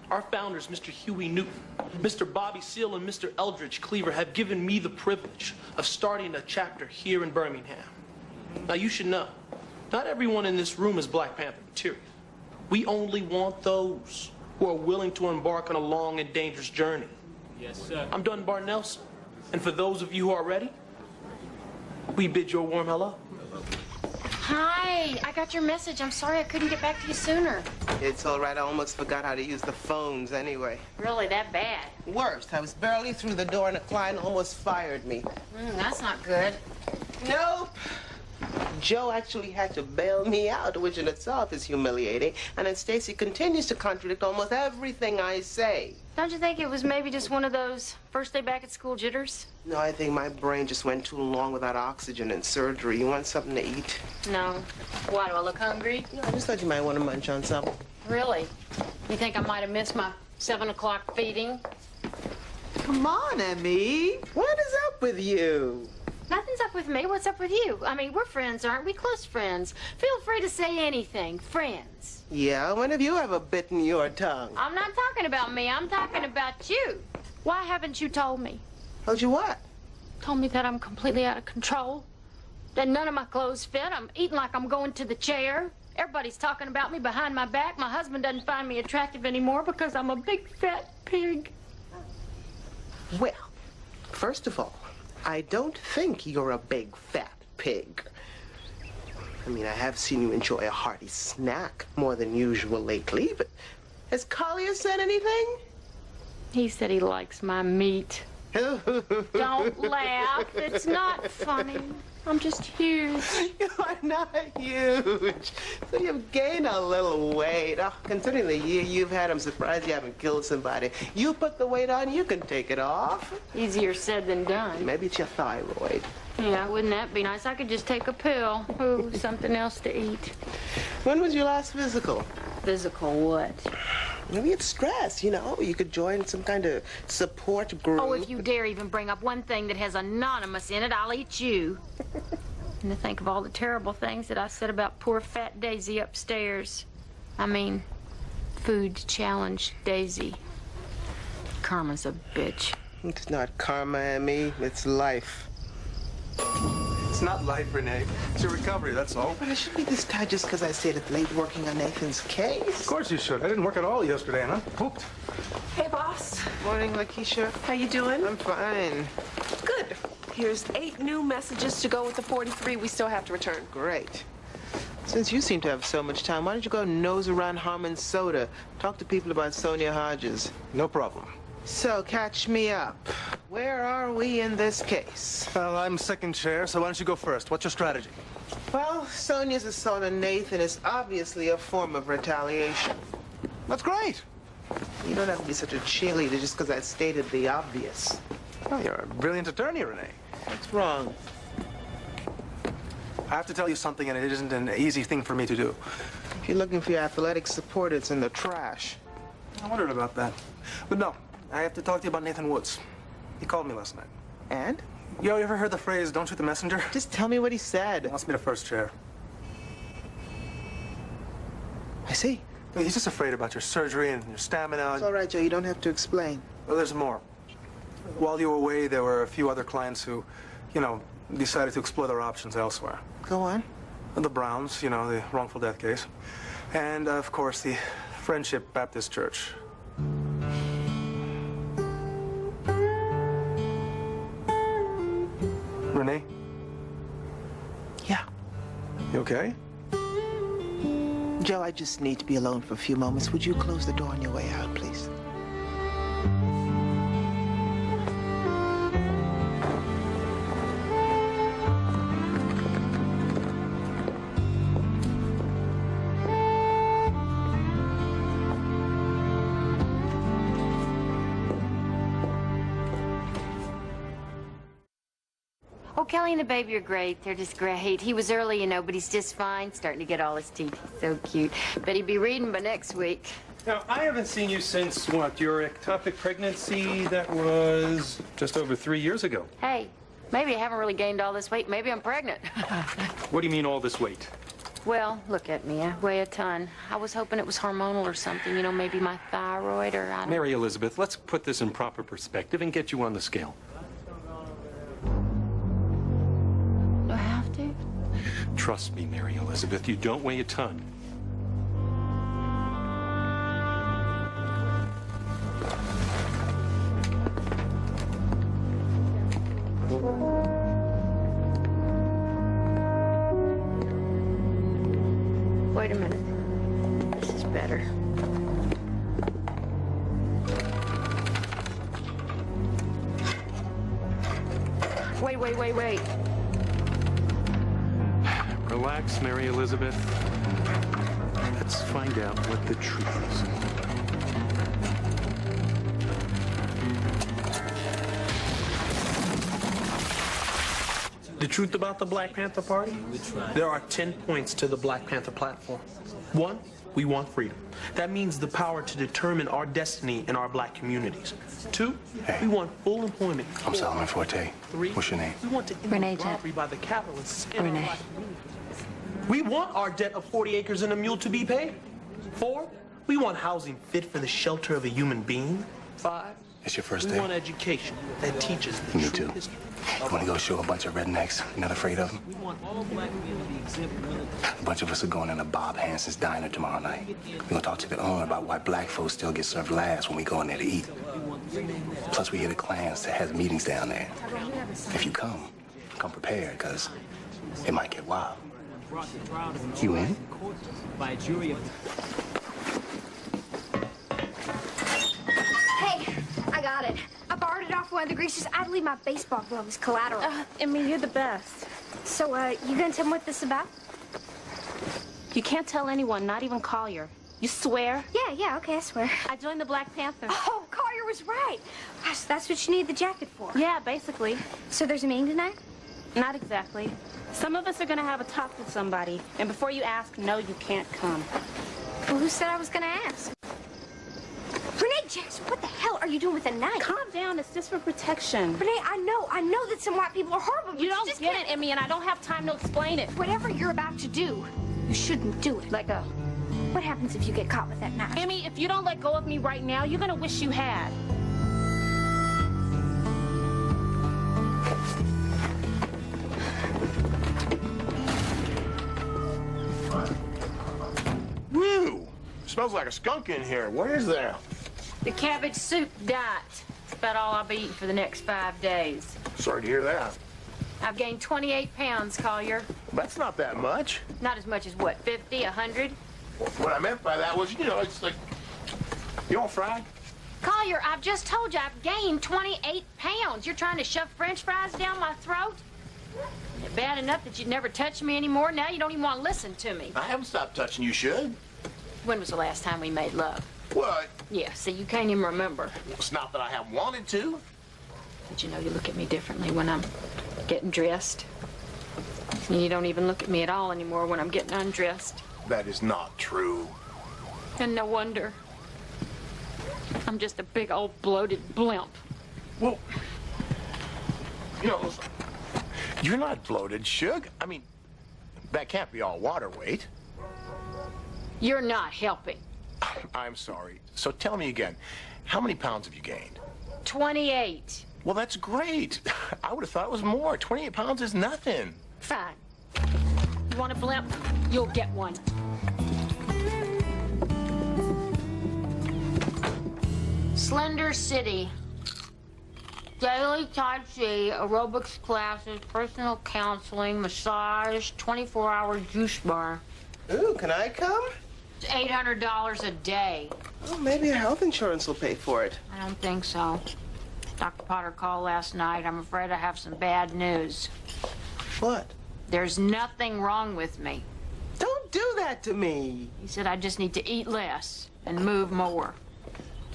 Our founders, Mr. Huey Newton, Mr. Bobby Seale, and Mr. Eldridge Cleaver have given me the privilege of starting a chapter here in Birmingham. Now, you should know, not everyone in this room is Black Panther material. We only want those who are willing to embark on a long and dangerous journey. Yes, sir. I'm Dunbar Nelson, and for those of you who are ready, we bid you a warm hello.
Hi, I got your message. I'm sorry I couldn't get back to you sooner.
It's all right. I almost forgot how to use the phones anyway.
Really, that bad?
Worst, I was barely through the door and a client almost fired me.
That's not good.
Nope. Joe actually had to bail me out, which in itself is humiliating. And then Stacy continues to contradict almost everything I say.
Don't you think it was maybe just one of those first day back at school jitters?
No, I think my brain just went too long without oxygen and surgery. You want something to eat?
No. Why, do I look hungry?
No, I just thought you might want to munch on something.
Really? You think I might have missed my 7 o'clock feeding?
Come on, Emmy. What is up with you?
Nothing's up with me. What's up with you? I mean, we're friends, aren't we? Close friends. Feel free to say anything. Friends.
Yeah, when have you ever bitten your tongue?
I'm not talking about me. I'm talking about you. Why haven't you told me?
Told you what?
Told me that I'm completely out of control. That none of my clothes fit. I'm eating like I'm going to the chair. Everybody's talking about me behind my back. My husband doesn't find me attractive anymore because I'm a big fat pig.
Well, first of all, I don't think you're a big fat pig. I mean, I have seen you enjoy a hearty snack more than usual lately, but has Collier said anything?
He said he likes my meat. Don't laugh. It's not funny. I'm just huge.
You are not huge. So you've gained a little weight. Oh, considering the year you've had, I'm surprised you haven't killed somebody. You put the weight on, you can take it off.
Easier said than done.
Maybe it's your thyroid.
Yeah, wouldn't that be nice? I could just take a pill. Ooh, something else to eat.
When was your last physical?
Physical what?
Maybe it's stress, you know. You could join some kind of support group.
Oh, if you dare even bring up one thing that has anonymous in it, I'll eat you. And to think of all the terrible things that I said about poor fat Daisy upstairs. I mean, food challenge Daisy. Karma's a bitch.
It's not karma, Emmy. It's life.
It's not life, Renee. It's your recovery, that's all.
But I shouldn't be this tired just because I stayed up late working on Nathan's case.
Of course you should. I didn't work at all yesterday, and I'm pooped.
Hey, boss.
Morning, Lakeisha.
How you doing?
I'm fine.
Good. Here's 8 new messages to go with the 43 we still have to return.
Great. Since you seem to have so much time, why don't you go nose around Harmon Soda? Talk to people about Sonia Hodges.
No problem.
So, catch me up. Where are we in this case?
Well, I'm second chair, so why don't you go first? What's your strategy?
Well, Sonia's assault on Nathan is obviously a form of retaliation.
That's great.
You don't have to be such a cheerleader just because I stated the obvious.
Oh, you're a brilliant attorney, Renee.
What's wrong?
I have to tell you something, and it isn't an easy thing for me to do.
If you're looking for your athletic support, it's in the trash.
I wondered about that. But no, I have to talk to you about Nathan Woods. He called me last night.
And?
You ever heard the phrase, don't shoot the messenger?
Just tell me what he said.
He wants me to first chair.
I see.
He's just afraid about your surgery and your stamina.
It's all right, Joe. You don't have to explain.
Well, there's more. While you were away, there were a few other clients who, decided to explore their options elsewhere.
Go on.
The Browns, the wrongful death case. And, of course, the Friendship Baptist Church. Renee?
Yeah.
You okay?
Joe, I just need to be alone for a few moments. Would you close the door on your way out, please?
Oh, Kelly and the baby are great. They're just great. He was early, but he's just fine. Starting to get all his teeth. He's so cute. Bet he'd be reading by next week.
Now, I haven't seen you since, your ectopic pregnancy? That was just over 3 years ago.
Hey, maybe I haven't really gained all this weight. Maybe I'm pregnant.
What do you mean, all this weight?
Well, look at me. I weigh a ton. I was hoping it was hormonal or something. Maybe my thyroid or I don't...
Mary Elizabeth, let's put this in proper perspective and get you on the scale.
Do I have to?
Trust me, Mary Elizabeth, you don't weigh a ton.
better. Wait.
Relax, Mary Elizabeth. Let's find out what the truth is.
The truth about the Black Panther Party? There are 10 points to the Black Panther platform. 1, we want freedom. That means the power to determine our destiny in our black communities. 2, we want full employment.
I'm Solomon Forte.
3,
What's your name?
we want to end robbery by the capitalists in our black communities. We want our debt of 40 acres and a mule to be paid. 4, we want housing fit for the shelter of a human being. 5,
It's your first
we
day?
want education that teaches the
Me
true
too.
history.
I want to go show a bunch of rednecks. You're not afraid of them?
We want all black men to be exempt
A bunch of us are going into Bob Hanson's diner tomorrow night. We're going to talk to the owner about why black folks still get served last when we go in there to eat. Plus, we hear the clans that has meetings down there. If you come prepared, because it might get wild. You in?
By a jury of...
Hey, I got it. I borrowed it off one of the greasers. I'd leave my baseball glove as collateral.
I mean, you're the best.
So, you gonna tell me what this is about?
You can't tell anyone, not even Collier. You swear?
Yeah, okay, I swear.
I joined the Black Panther.
Oh, Collier was right. Gosh, that's what you need the jacket for.
Yeah, basically.
So there's a meeting tonight?
Not exactly. Some of us are gonna have a talk with somebody, and before you ask, no, you can't come.
Well, who said I was gonna ask? Renee Jackson, what the hell are you doing with a knife?
Calm down, it's just for protection.
Renee, I know that some white people are horrible. But
You don't
just
get
can't...
it, Emmy, and I don't have time to explain it.
Whatever you're about to do, you shouldn't do it.
Let go.
What happens if you get caught with that knife?
Emmy, if you don't let go of me right now, you're gonna wish you had.
Woo! Smells like a skunk in here. What is that?
The cabbage soup diet. That's about all I'll be eating for the next 5 days.
Sorry to hear that.
I've gained 28 pounds, Collier.
That's not that much.
Not as much as what, 50, 100?
What I meant by that was, it's like, you don't fry?
Collier, I've just told you I've gained 28 pounds. You're trying to shove French fries down my throat? Bad enough that you'd never touch me anymore. Now you don't even want to listen to me.
I haven't stopped touching you, should.
When was the last time we made love?
What?
Yeah, see, you can't even remember.
It's not that I haven't wanted to.
But you know, you look at me differently when I'm getting dressed. And you don't even look at me at all anymore when I'm getting undressed.
That is not true.
And no wonder. I'm just a big old bloated blimp.
Well, you're not bloated, Suge. I mean, that can't be all water weight.
You're not helping.
I'm sorry. So tell me again, how many pounds have you gained?
28.
Well, that's great. I would have thought it was more. 28 pounds is nothing.
Fine. You want a blimp? You'll get one. Slender City. Daily Tai Chi, aerobics classes, personal counseling, massage, 24-hour juice bar.
Ooh, can I come?
It's $800 a day.
Oh, maybe your health insurance will pay for it.
I don't think so. Dr. Potter called last night. I'm afraid I have some bad news.
What?
There's nothing wrong with me.
Don't do that to me.
He said I just need to eat less and move more.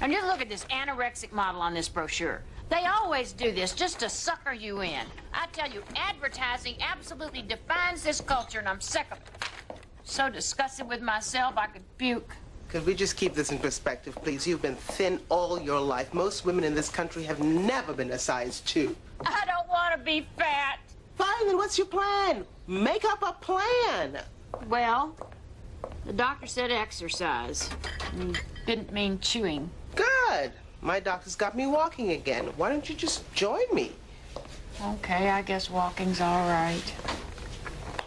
And just look at this anorexic model on this brochure. They always do this just to sucker you in. I tell you, advertising absolutely defines this culture, and I'm sick of it. So disgusted with myself, I could puke.
Could we just keep this in perspective, please? You've been thin all your life. Most women in this country have never been a size 2.
I don't want to be fat.
Fine, then what's your plan? Make up a plan.
Well, the doctor said exercise. He didn't mean chewing.
Good. My doctor's got me walking again. Why don't you just join me?
Okay, I guess walking's all right.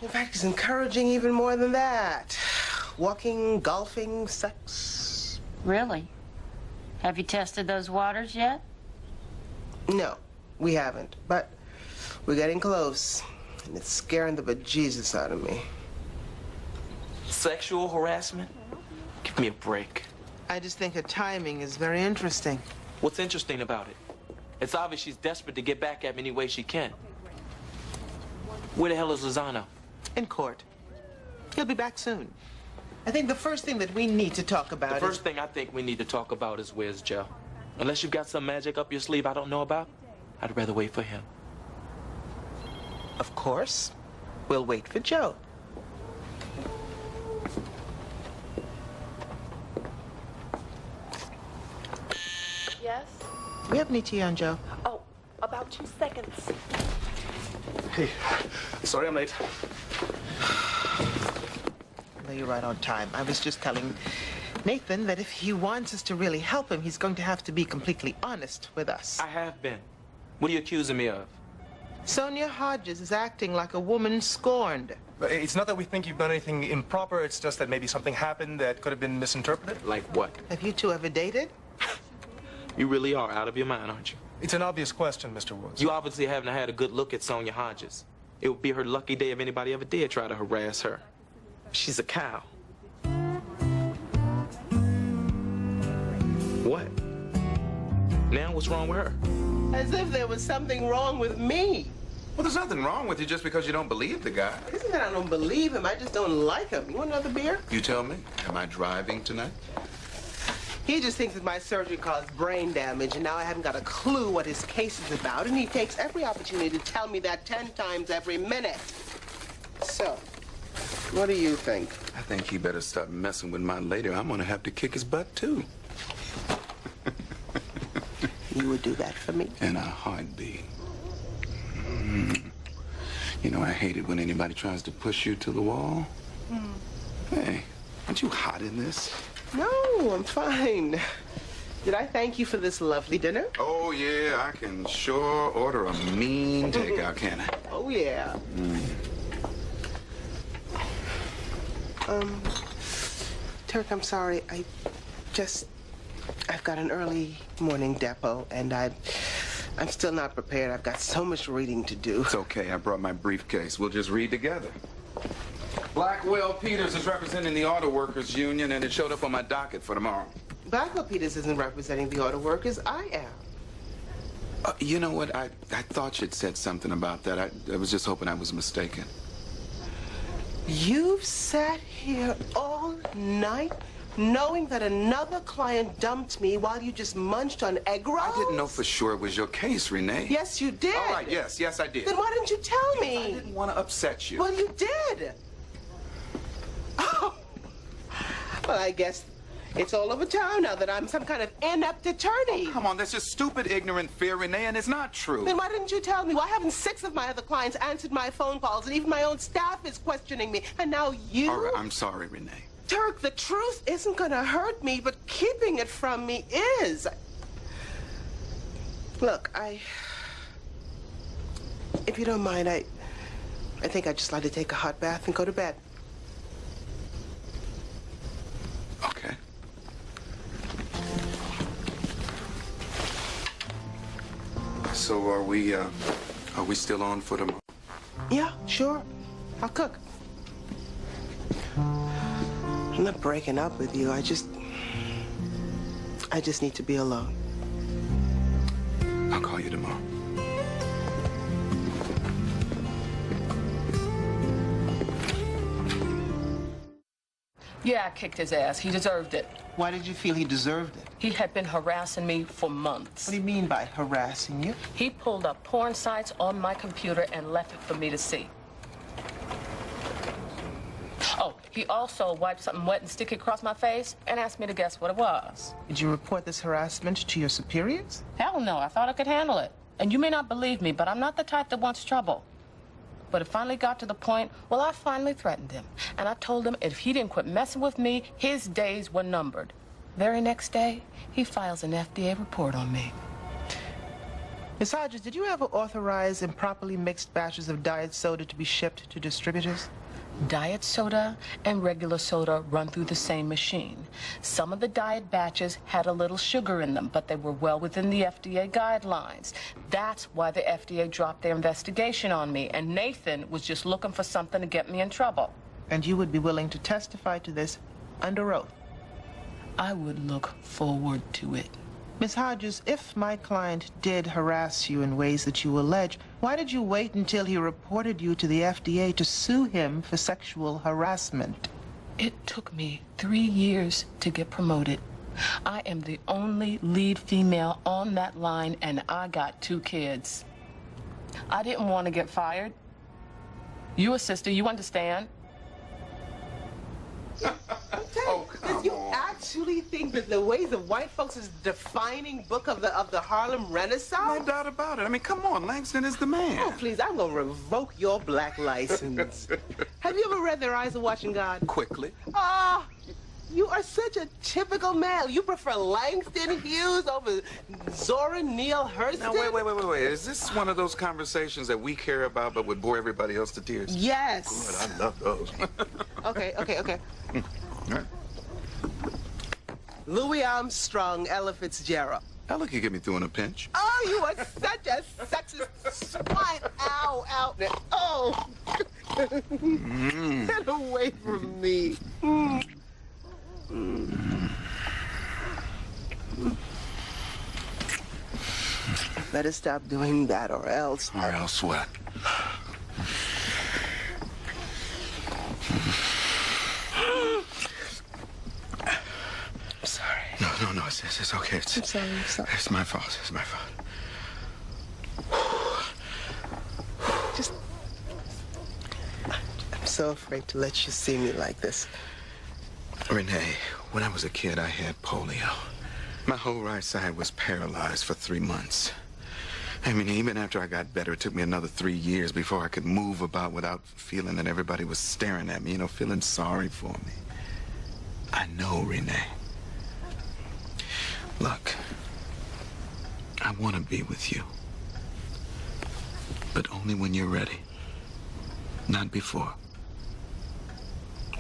In fact, he's encouraging even more than that. Walking, golfing, sex.
Really? Have you tested those waters yet?
No, we haven't. But we're getting close. And it's scaring the bejesus out of me.
Sexual harassment? Give me a break.
I just think her timing is very interesting.
What's interesting about it? It's obvious she's desperate to get back at me any way she can. Where the hell is Lozano?
In court. He'll be back soon. I think the first thing that we need to talk about
The first thing I think we need to talk about is where's Joe. Unless you've got some magic up your sleeve I don't know about, I'd rather wait for him.
Of course. We'll wait for Joe.
Yes?
We have any tea on Joe?
Oh, about 2 seconds.
Hey, sorry I'm late.
No, you're right on time. I was just telling Nathan that if he wants us to really help him, he's going to have to be completely honest with us.
I have been. What are you accusing me of?
Sonia Hodges is acting like a woman scorned.
But it's not that we think you've done anything improper, it's just that maybe something happened that could have been misinterpreted.
Like what?
Have you two ever dated?
You really are out of your mind, aren't you?
It's an obvious question, Mr. Woods.
You obviously haven't had a good look at Sonia Hodges. It would be her lucky day if anybody ever did try to harass her. She's a cow. What? Now what's wrong with her?
As if there was something wrong with me.
Well, there's nothing wrong with you just because you don't believe the guy.
It isn't that I don't believe him, I just don't like him. You want another beer?
You tell me. Am I driving tonight?
He just thinks that my surgery caused brain damage, and now I haven't got a clue what his case is about, and he takes every opportunity to tell me that 10 times every minute. So, what do you think?
I think he better stop messing with my lady. I'm gonna have to kick his butt, too.
You would do that for me?
In a heartbeat. You know, I hate it when anybody tries to push you to the wall. Hey, aren't you hot in this?
No, I'm fine. Did I thank you for this lovely dinner?
Oh, yeah, I can sure order a mean takeout, can I?
Oh, yeah. Turk, I'm sorry. I've got an early morning depot, and I'm still not prepared. I've got so much reading to do.
It's okay. I brought my briefcase. We'll just read together. Blackwell Peters is representing the Auto Workers Union, and it showed up on my docket for tomorrow.
Blackwell Peters isn't representing the auto workers. I am.
You know what? I thought you'd said something about that. I was just hoping I was mistaken.
You've sat here all night knowing that another client dumped me while you just munched on egg rolls?
I didn't know for sure it was your case, Renee.
Yes, you did.
All right, yes, I did.
Then why didn't you tell me?
I didn't want to upset you.
Well, you did. Oh. Well, I guess it's all over town now that I'm some kind of inept attorney.
Oh, come on, that's just stupid, ignorant fear, Renee, and it's not true.
Then why didn't you tell me? Why haven't 6 of my other clients answered my phone calls, and even my own staff is questioning me, and now you?
All right, I'm sorry, Renee.
Turk, the truth isn't gonna hurt me, but keeping it from me is. Look, if you don't mind, I think I'd just like to take a hot bath and go to bed.
Okay. So are we still on for tomorrow?
Yeah, sure. I'll cook. I'm not breaking up with you. I just need to be alone.
I'll call you tomorrow.
Yeah, I kicked his ass. He deserved it.
Why did you feel he deserved it?
He had been harassing me for months.
What do you mean by harassing you?
He pulled up porn sites on my computer and left it for me to see. Oh, he also wiped something wet and sticky across my face and asked me to guess what it was.
Did you report this harassment to your superiors?
Hell no, I thought I could handle it. And you may not believe me, but I'm not the type that wants trouble. But it finally got to the point, well, I finally threatened him. And I told him if he didn't quit messing with me, his days were numbered. Very next day, he files an FDA report on me.
Miss Hodges, did you ever authorize improperly mixed batches of diet soda to be shipped to distributors?
Diet soda and regular soda run through the same machine. Some of the diet batches had a little sugar in them, but they were well within the FDA guidelines. That's why the FDA dropped their investigation on me, and Nathan was just looking for something to get me in trouble.
And you would be willing to testify to this under oath?
I would look forward to it.
Miss Hodges, if my client did harass you in ways that you allege, why did you wait until he reported you to the FDA to sue him for sexual harassment?
It took me 3 years to get promoted. I am the only lead female on that line, and I got 2 kids. I didn't want to get fired. You a sister, you understand?
Oh, did you actually think that the ways of white folks is the defining book of the Harlem Renaissance?
No doubt about it. I mean, come on, Langston is the man.
Oh, please, I'm gonna revoke your black license. Have you ever read Their Eyes Are Watching God?
Quickly.
Ah, you are such a typical male. You prefer Langston Hughes over Zora Neale Hurston?
Now, wait. Is this one of those conversations that we care about but would bore everybody else to tears?
Yes.
Good, I love those.
Okay.
All right.
Louis Armstrong, Ella Fitzgerald.
Ella could get me through in a pinch.
Oh, you are such a sexist swine. Ow. Oh. Get away from me. Better stop doing that or else.
Or else what?
I'm sorry.
No, it's okay.
I'm sorry.
It's my fault. It's my fault.
I'm so afraid to let you see me like this.
Renee, when I was a kid, I had polio. My whole right side was paralyzed for 3 months. I mean, even after I got better, it took me another 3 years before I could move about without feeling that everybody was staring at me, feeling sorry for me. I know, Renee. Look, I want to be with you. But only when you're ready. Not before.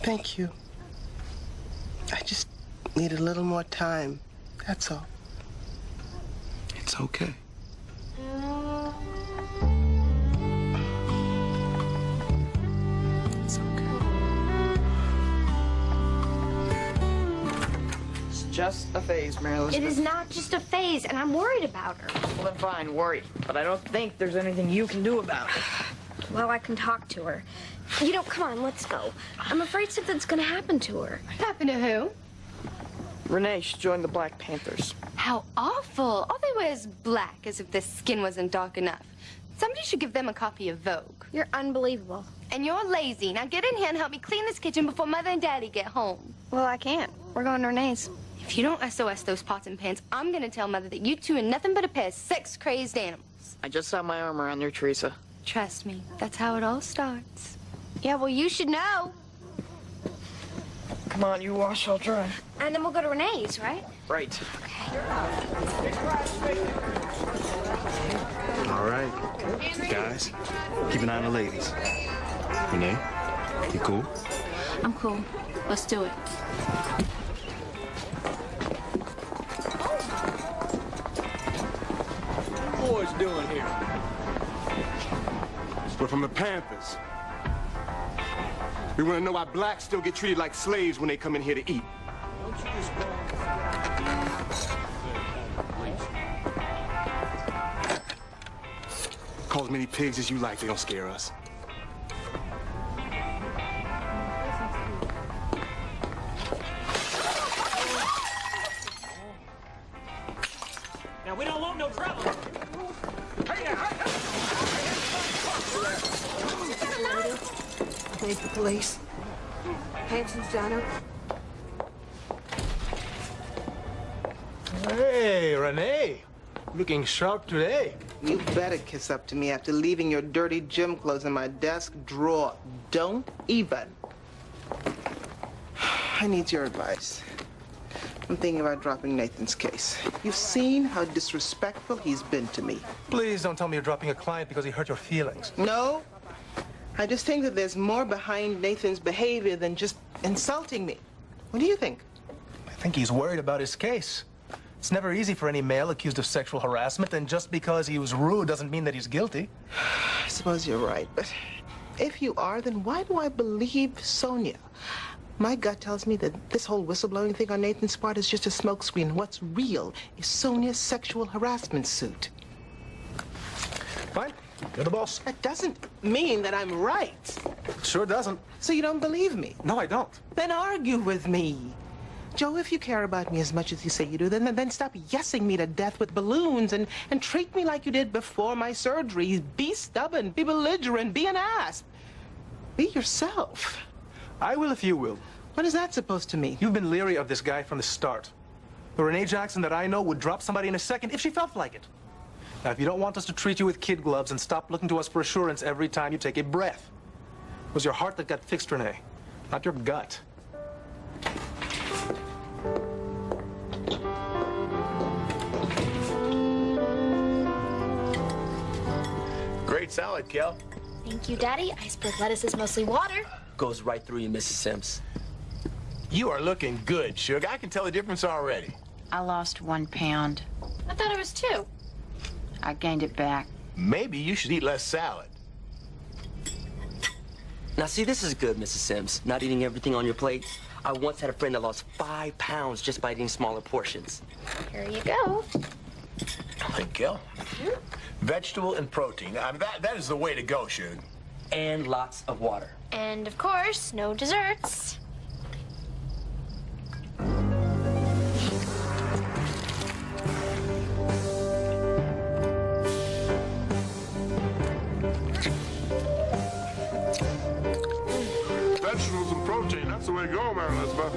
Thank you. I just need a little more time. That's all.
It's okay.
It's okay.
It's just a phase, Mary Elizabeth.
It is not just a phase, and I'm worried about her.
Well, then fine, worry. But I don't think there's anything you can do about it.
Well, I can talk to her. Come on, let's go. I'm afraid something's gonna happen to her. Happen to who?
Renee, she joined the Black Panthers.
How awful. All they wear is black, as if their skin wasn't dark enough. Somebody should give them a copy of Vogue.
You're unbelievable.
And you're lazy. Now get in here and help me clean this kitchen before Mother and Daddy get home.
Well, I can't. We're going to Renee's.
If you don't SOS those pots and pans, I'm gonna tell Mother that you two are nothing but a pair of sex-crazed animals.
I just have my arm around there, Teresa.
Trust me, that's how it all starts.
Yeah, well, you should know.
Come on, you wash, I'll dry.
And then we'll go to Renee's, right?
Right.
All right. Guys, keep an eye on the ladies. Renee, you cool?
I'm cool. Let's do it.
What you boys doing here?
We're from the Panthers. We want to know why blacks still get treated like slaves when they come in here to eat. Call as many pigs as you like, they don't scare us.
Now, we don't want no trouble.
Thank the police. Hanson's diner.
Hey, Renee. Looking sharp today.
You better kiss up to me after leaving your dirty gym clothes in my desk drawer. Don't even. I need your advice. I'm thinking about dropping Nathan's case. You've seen how disrespectful he's been to me.
Please don't tell me you're dropping a client because he hurt your feelings.
No. I just think that there's more behind Nathan's behavior than just insulting me. What do you think?
I think he's worried about his case. It's never easy for any male accused of sexual harassment, and just because he was rude doesn't mean that he's guilty.
I suppose you're right, but if you are, then why do I believe Sonia? My gut tells me that this whole whistleblowing thing on Nathan's part is just a smokescreen. What's real is Sonia's sexual harassment suit.
Fine. You're the boss.
That doesn't mean that I'm right.
Sure doesn't.
So you don't believe me?
No, I don't.
Then argue with me. Joe, if you care about me as much as you say you do, then stop yesing me to death with balloons and treat me like you did before my surgery. Be stubborn, be belligerent, be an ass. Be yourself.
I will if you will.
What is that supposed to mean?
You've been leery of this guy from the start. The Renee Jackson that I know would drop somebody in a second if she felt like it. Now, if you don't want us to treat you with kid gloves and stop looking to us for assurance every time you take a breath, it was your heart that got fixed, Renee, not your gut.
Great salad, Kel.
Thank you, Daddy. Iceberg lettuce is mostly water.
Goes right through you, Mrs. Sims. You are looking good, Suge. I can tell the difference already.
I lost 1 pound.
I thought it was 2.
I gained it back.
Maybe you should eat less salad.
Now, see, this is good, Mrs. Sims. Not eating everything on your plate. I once had a friend that lost 5 pounds just by eating smaller portions.
Here you go.
Hey, Kel. Vegetable and protein. I mean, that is the way to go, Suge.
And lots of water.
And, of course, no desserts.
Vegetables and protein, that's the way to go, Mary Elizabeth.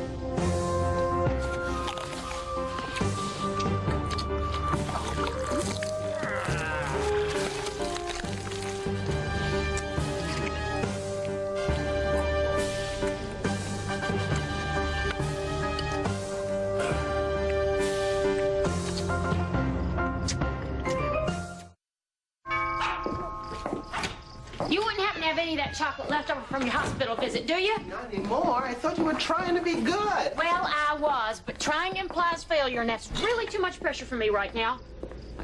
You wouldn't happen to have any of that chocolate left over from your hospital visit, do you?
Not anymore. I thought you were trying to be good.
Well, I was, but trying implies failure, and that's really too much pressure for me right now.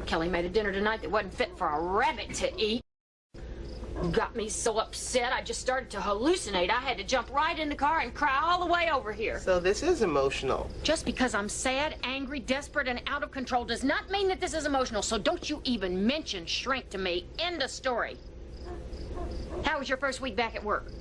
Kelly made a dinner tonight that wasn't fit for a rabbit to eat. Got me so upset, I just started to hallucinate. I had to jump right in the car and cry all the way over here.
So this is emotional.
Just because I'm sad, angry, desperate, and out of control does not mean that this is emotional, so don't you even mention shrink to me. End of story. How was your first week back at work?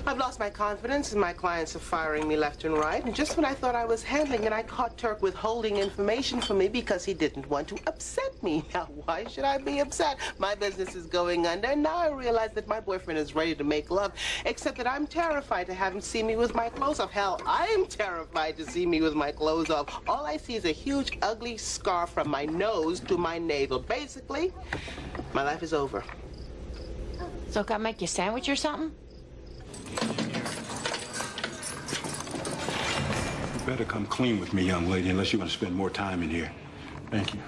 I've lost my confidence, and my clients are firing me left and right. And just when I thought I was handling it, I caught Turk withholding information from me because he didn't want to upset me. Now, why should I be upset? My business is going under, and now I realize that my boyfriend is ready to make love, except that I'm terrified to have him see me with my clothes off. Hell, I'm terrified to see me with my clothes off. All I see is a huge, ugly scar from my nose to my navel. Basically, my life is over.
So can I make you a sandwich or something?
You better come clean with me, young lady, unless you're going to spend more time in here. Thank you.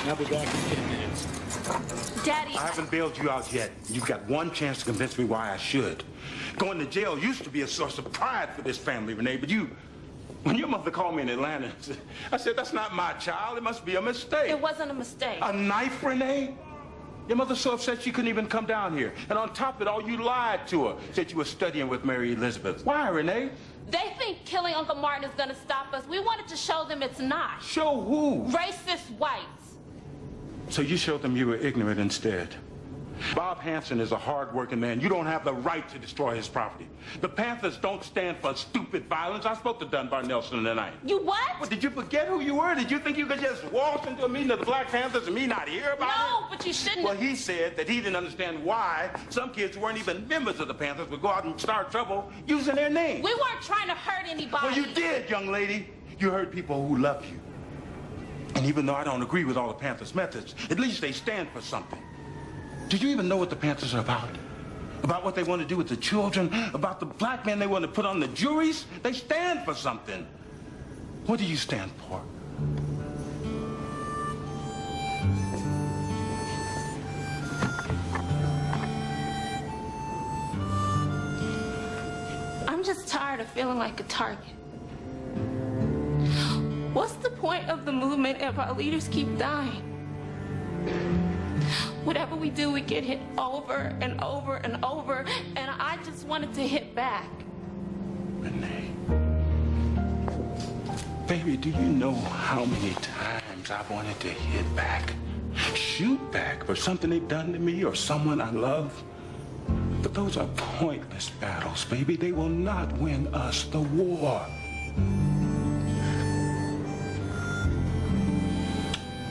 I'll be back in 10 minutes.
Daddy.
I haven't bailed you out yet. You've got one chance to convince me why I should. Going to jail used to be a source of pride for this family, Renee, but when your mother called me in Atlanta, I said, that's not my child. It must be a mistake.
It wasn't a mistake.
A knife, Renee? Your mother's so upset she couldn't even come down here. And on top of it all, you lied to her. Said you were studying with Mary Elizabeth. Why, Renee?
They think killing Uncle Martin is going to stop us. We wanted to show them it's not.
Show who?
Racist whites.
So you showed them you were ignorant instead. Bob Hanson is a hard-working man. You don't have the right to destroy his property. The Panthers don't stand for stupid violence. I spoke to Dunbar Nelson tonight.
You what?
Well, did you forget who you were? Did you think you could just walk into a meeting of the Black Panthers and me not hear about it?
No, but you shouldn't.
Well, he said that he didn't understand why some kids who weren't even members of the Panthers would go out and start trouble using their name.
We weren't trying to hurt anybody.
Well, you did, young lady. You hurt people who love you. And even though I don't agree with all the Panthers' methods, at least they stand for something. Do you even know what the Panthers are about? About what they want to do with the children? About the black men they want to put on the juries? They stand for something. What do you stand for?
I'm just tired of feeling like a target. What's the point of the movement if our leaders keep dying? Whatever we do, we get hit over and over and over, and I just wanted to hit back.
Renee. Baby, do you know how many times I wanted to hit back, shoot back for something they've done to me or someone I love? But those are pointless battles, baby. They will not win us the war.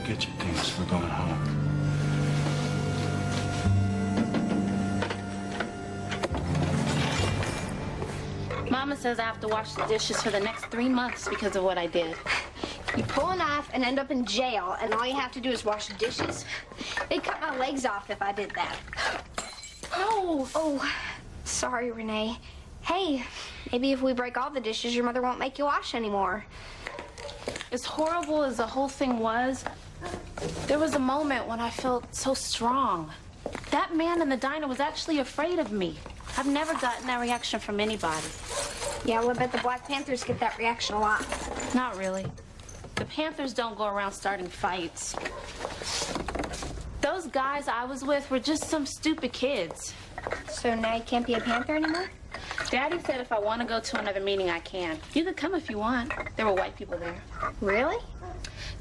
Get your things. We're going home.
Mama says I have to wash the dishes for the next 3 months because of what I did.
You pull a knife and end up in jail, and all you have to do is wash the dishes. They'd cut my legs off if I did that.
No.
Oh, sorry, Renee. Hey, maybe if we break all the dishes, your mother won't make you wash anymore.
As horrible as the whole thing was, there was a moment when I felt so strong. That man in the diner was actually afraid of me. I've never gotten that reaction from anybody.
Yeah, well, I bet the Black Panthers get that reaction a lot.
Not really. The Panthers don't go around starting fights. Those guys I was with were just some stupid kids.
So now you can't be a Panther anymore?
Daddy said if I want to go to another meeting, I can. You could come if you want. There were white people there.
Really?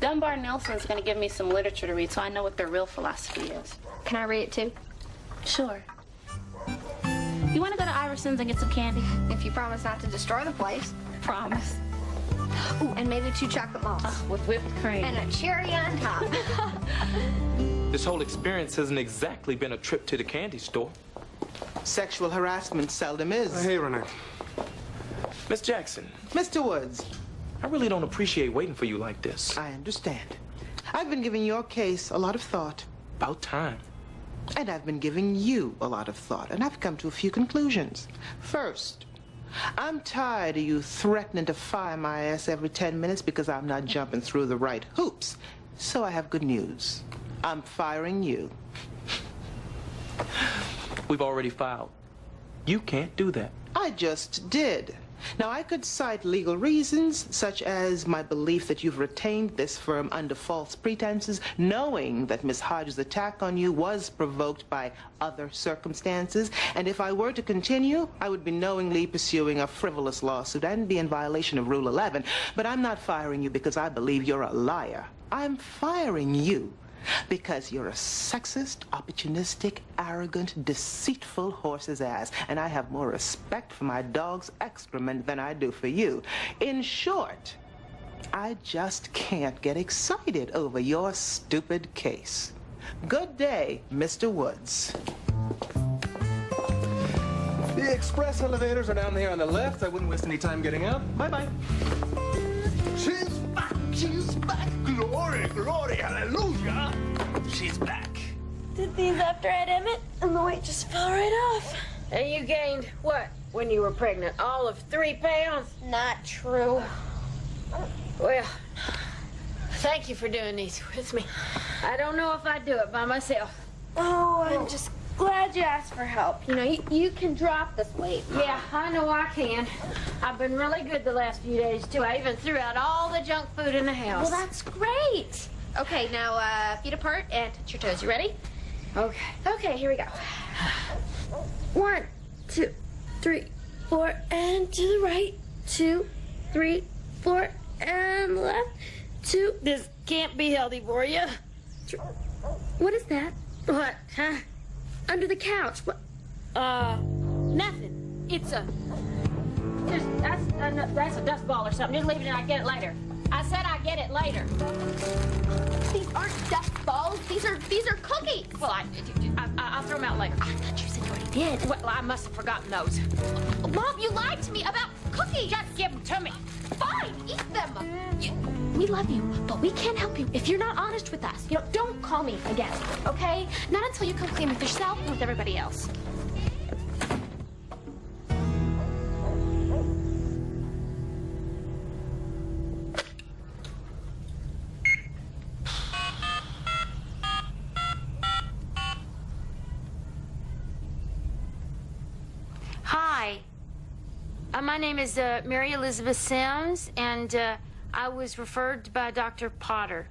Dunbar Nelson's going to give me some literature to read so I know what their real philosophy is.
Can I read it too?
Sure. You want to go to Iverson's and get some candy?
If you promise not to destroy the place.
Promise.
Ooh, and maybe 2 chocolate malts.
With whipped cream.
And a cherry on top.
This whole experience hasn't exactly been a trip to the candy store.
Sexual harassment seldom is.
Hey, Renee.
Miss Jackson.
Mr. Woods.
I really don't appreciate waiting for you like this.
I understand. I've been giving your case a lot of thought.
About time.
And I've been giving you a lot of thought, and I've come to a few conclusions. First, I'm tired of you threatening to fire my ass every 10 minutes because I'm not jumping through the right hoops. So I have good news. I'm firing you.
We've already filed. You can't do that.
I just did. Now, I could cite legal reasons, such as my belief that you've retained this firm under false pretenses, knowing that Miss Hodges' attack on you was provoked by other circumstances. And if I were to continue, I would be knowingly pursuing a frivolous lawsuit and be in violation of Rule 11. But I'm not firing you because I believe you're a liar. I'm firing you because you're a sexist, opportunistic, arrogant, deceitful horse's ass, and I have more respect for my dog's excrement than I do for you. In short, I just can't get excited over your stupid case. Good day, Mr. Woods.
The express elevators are down here on the left. I wouldn't waste any time getting out. Bye-bye.
She's back! She's back! Glory, glory, hallelujah! She's back.
Did these after Ed Emmett, and the weight just fell right off.
And you gained what when you were pregnant? All of 3 pounds?
Not true.
Well, thank you for doing these with me. I don't know if I'd do it by myself.
Oh, I'm just glad you asked for help. You know, you can drop this weight.
Yeah, I know I can. I've been really good the last few days, too. I even threw out all the junk food in the house.
Well, that's great. Okay, now feet apart and touch your toes. You ready?
Okay.
Okay, here we go. 1, 2, 3, 4, and to the right. 2, 3, 4, and left. 2.
This can't be healthy for you.
What is that?
What, huh?
Under the couch. What?
Nothing. It's a... That's a dust ball or something. Just leave it and I'll get it later. I said I'll get it later.
These aren't dust balls. These are cookies.
Well, I'll throw them out later.
I thought you said you already did.
Well, I must have forgotten those.
Mom, you lied to me about cookies.
Just give them to me.
Fine, eat them. We love you, but we can't help you if you're not honest with us. You know, don't call me again, okay? Not until you come clean with yourself and with everybody else.
Hi. My name is Mary Elizabeth Sims, and I was referred by Dr. Potter.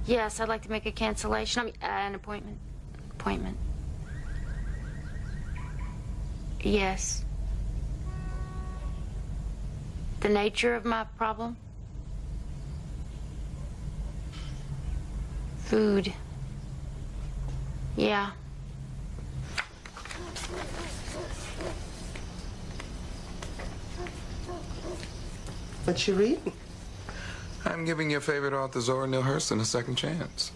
Yes, I'd like to make a cancellation. I mean, an appointment.
appointment. Yes. The nature of my problem? Food. Yeah.
What you reading?
I'm giving your favorite author, Zora Neale Hurston, a second chance.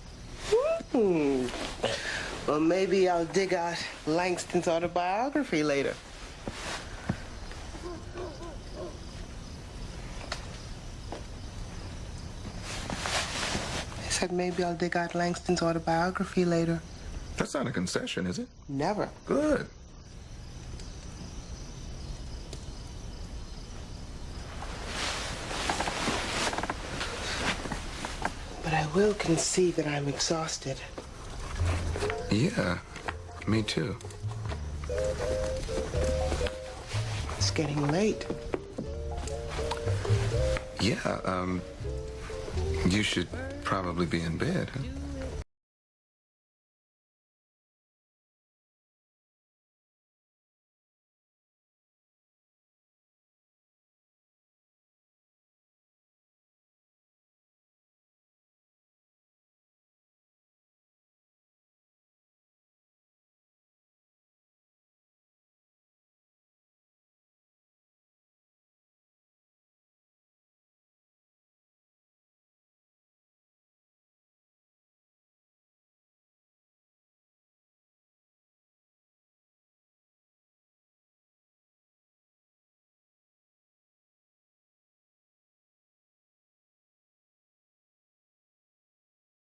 Well, maybe I'll dig out Langston's autobiography later. I said maybe I'll dig out Langston's autobiography later.
That's not a concession, is it?
Never.
Good.
But I will concede that I'm exhausted.
Yeah, me too.
It's getting late.
Yeah, you should probably be in bed, huh?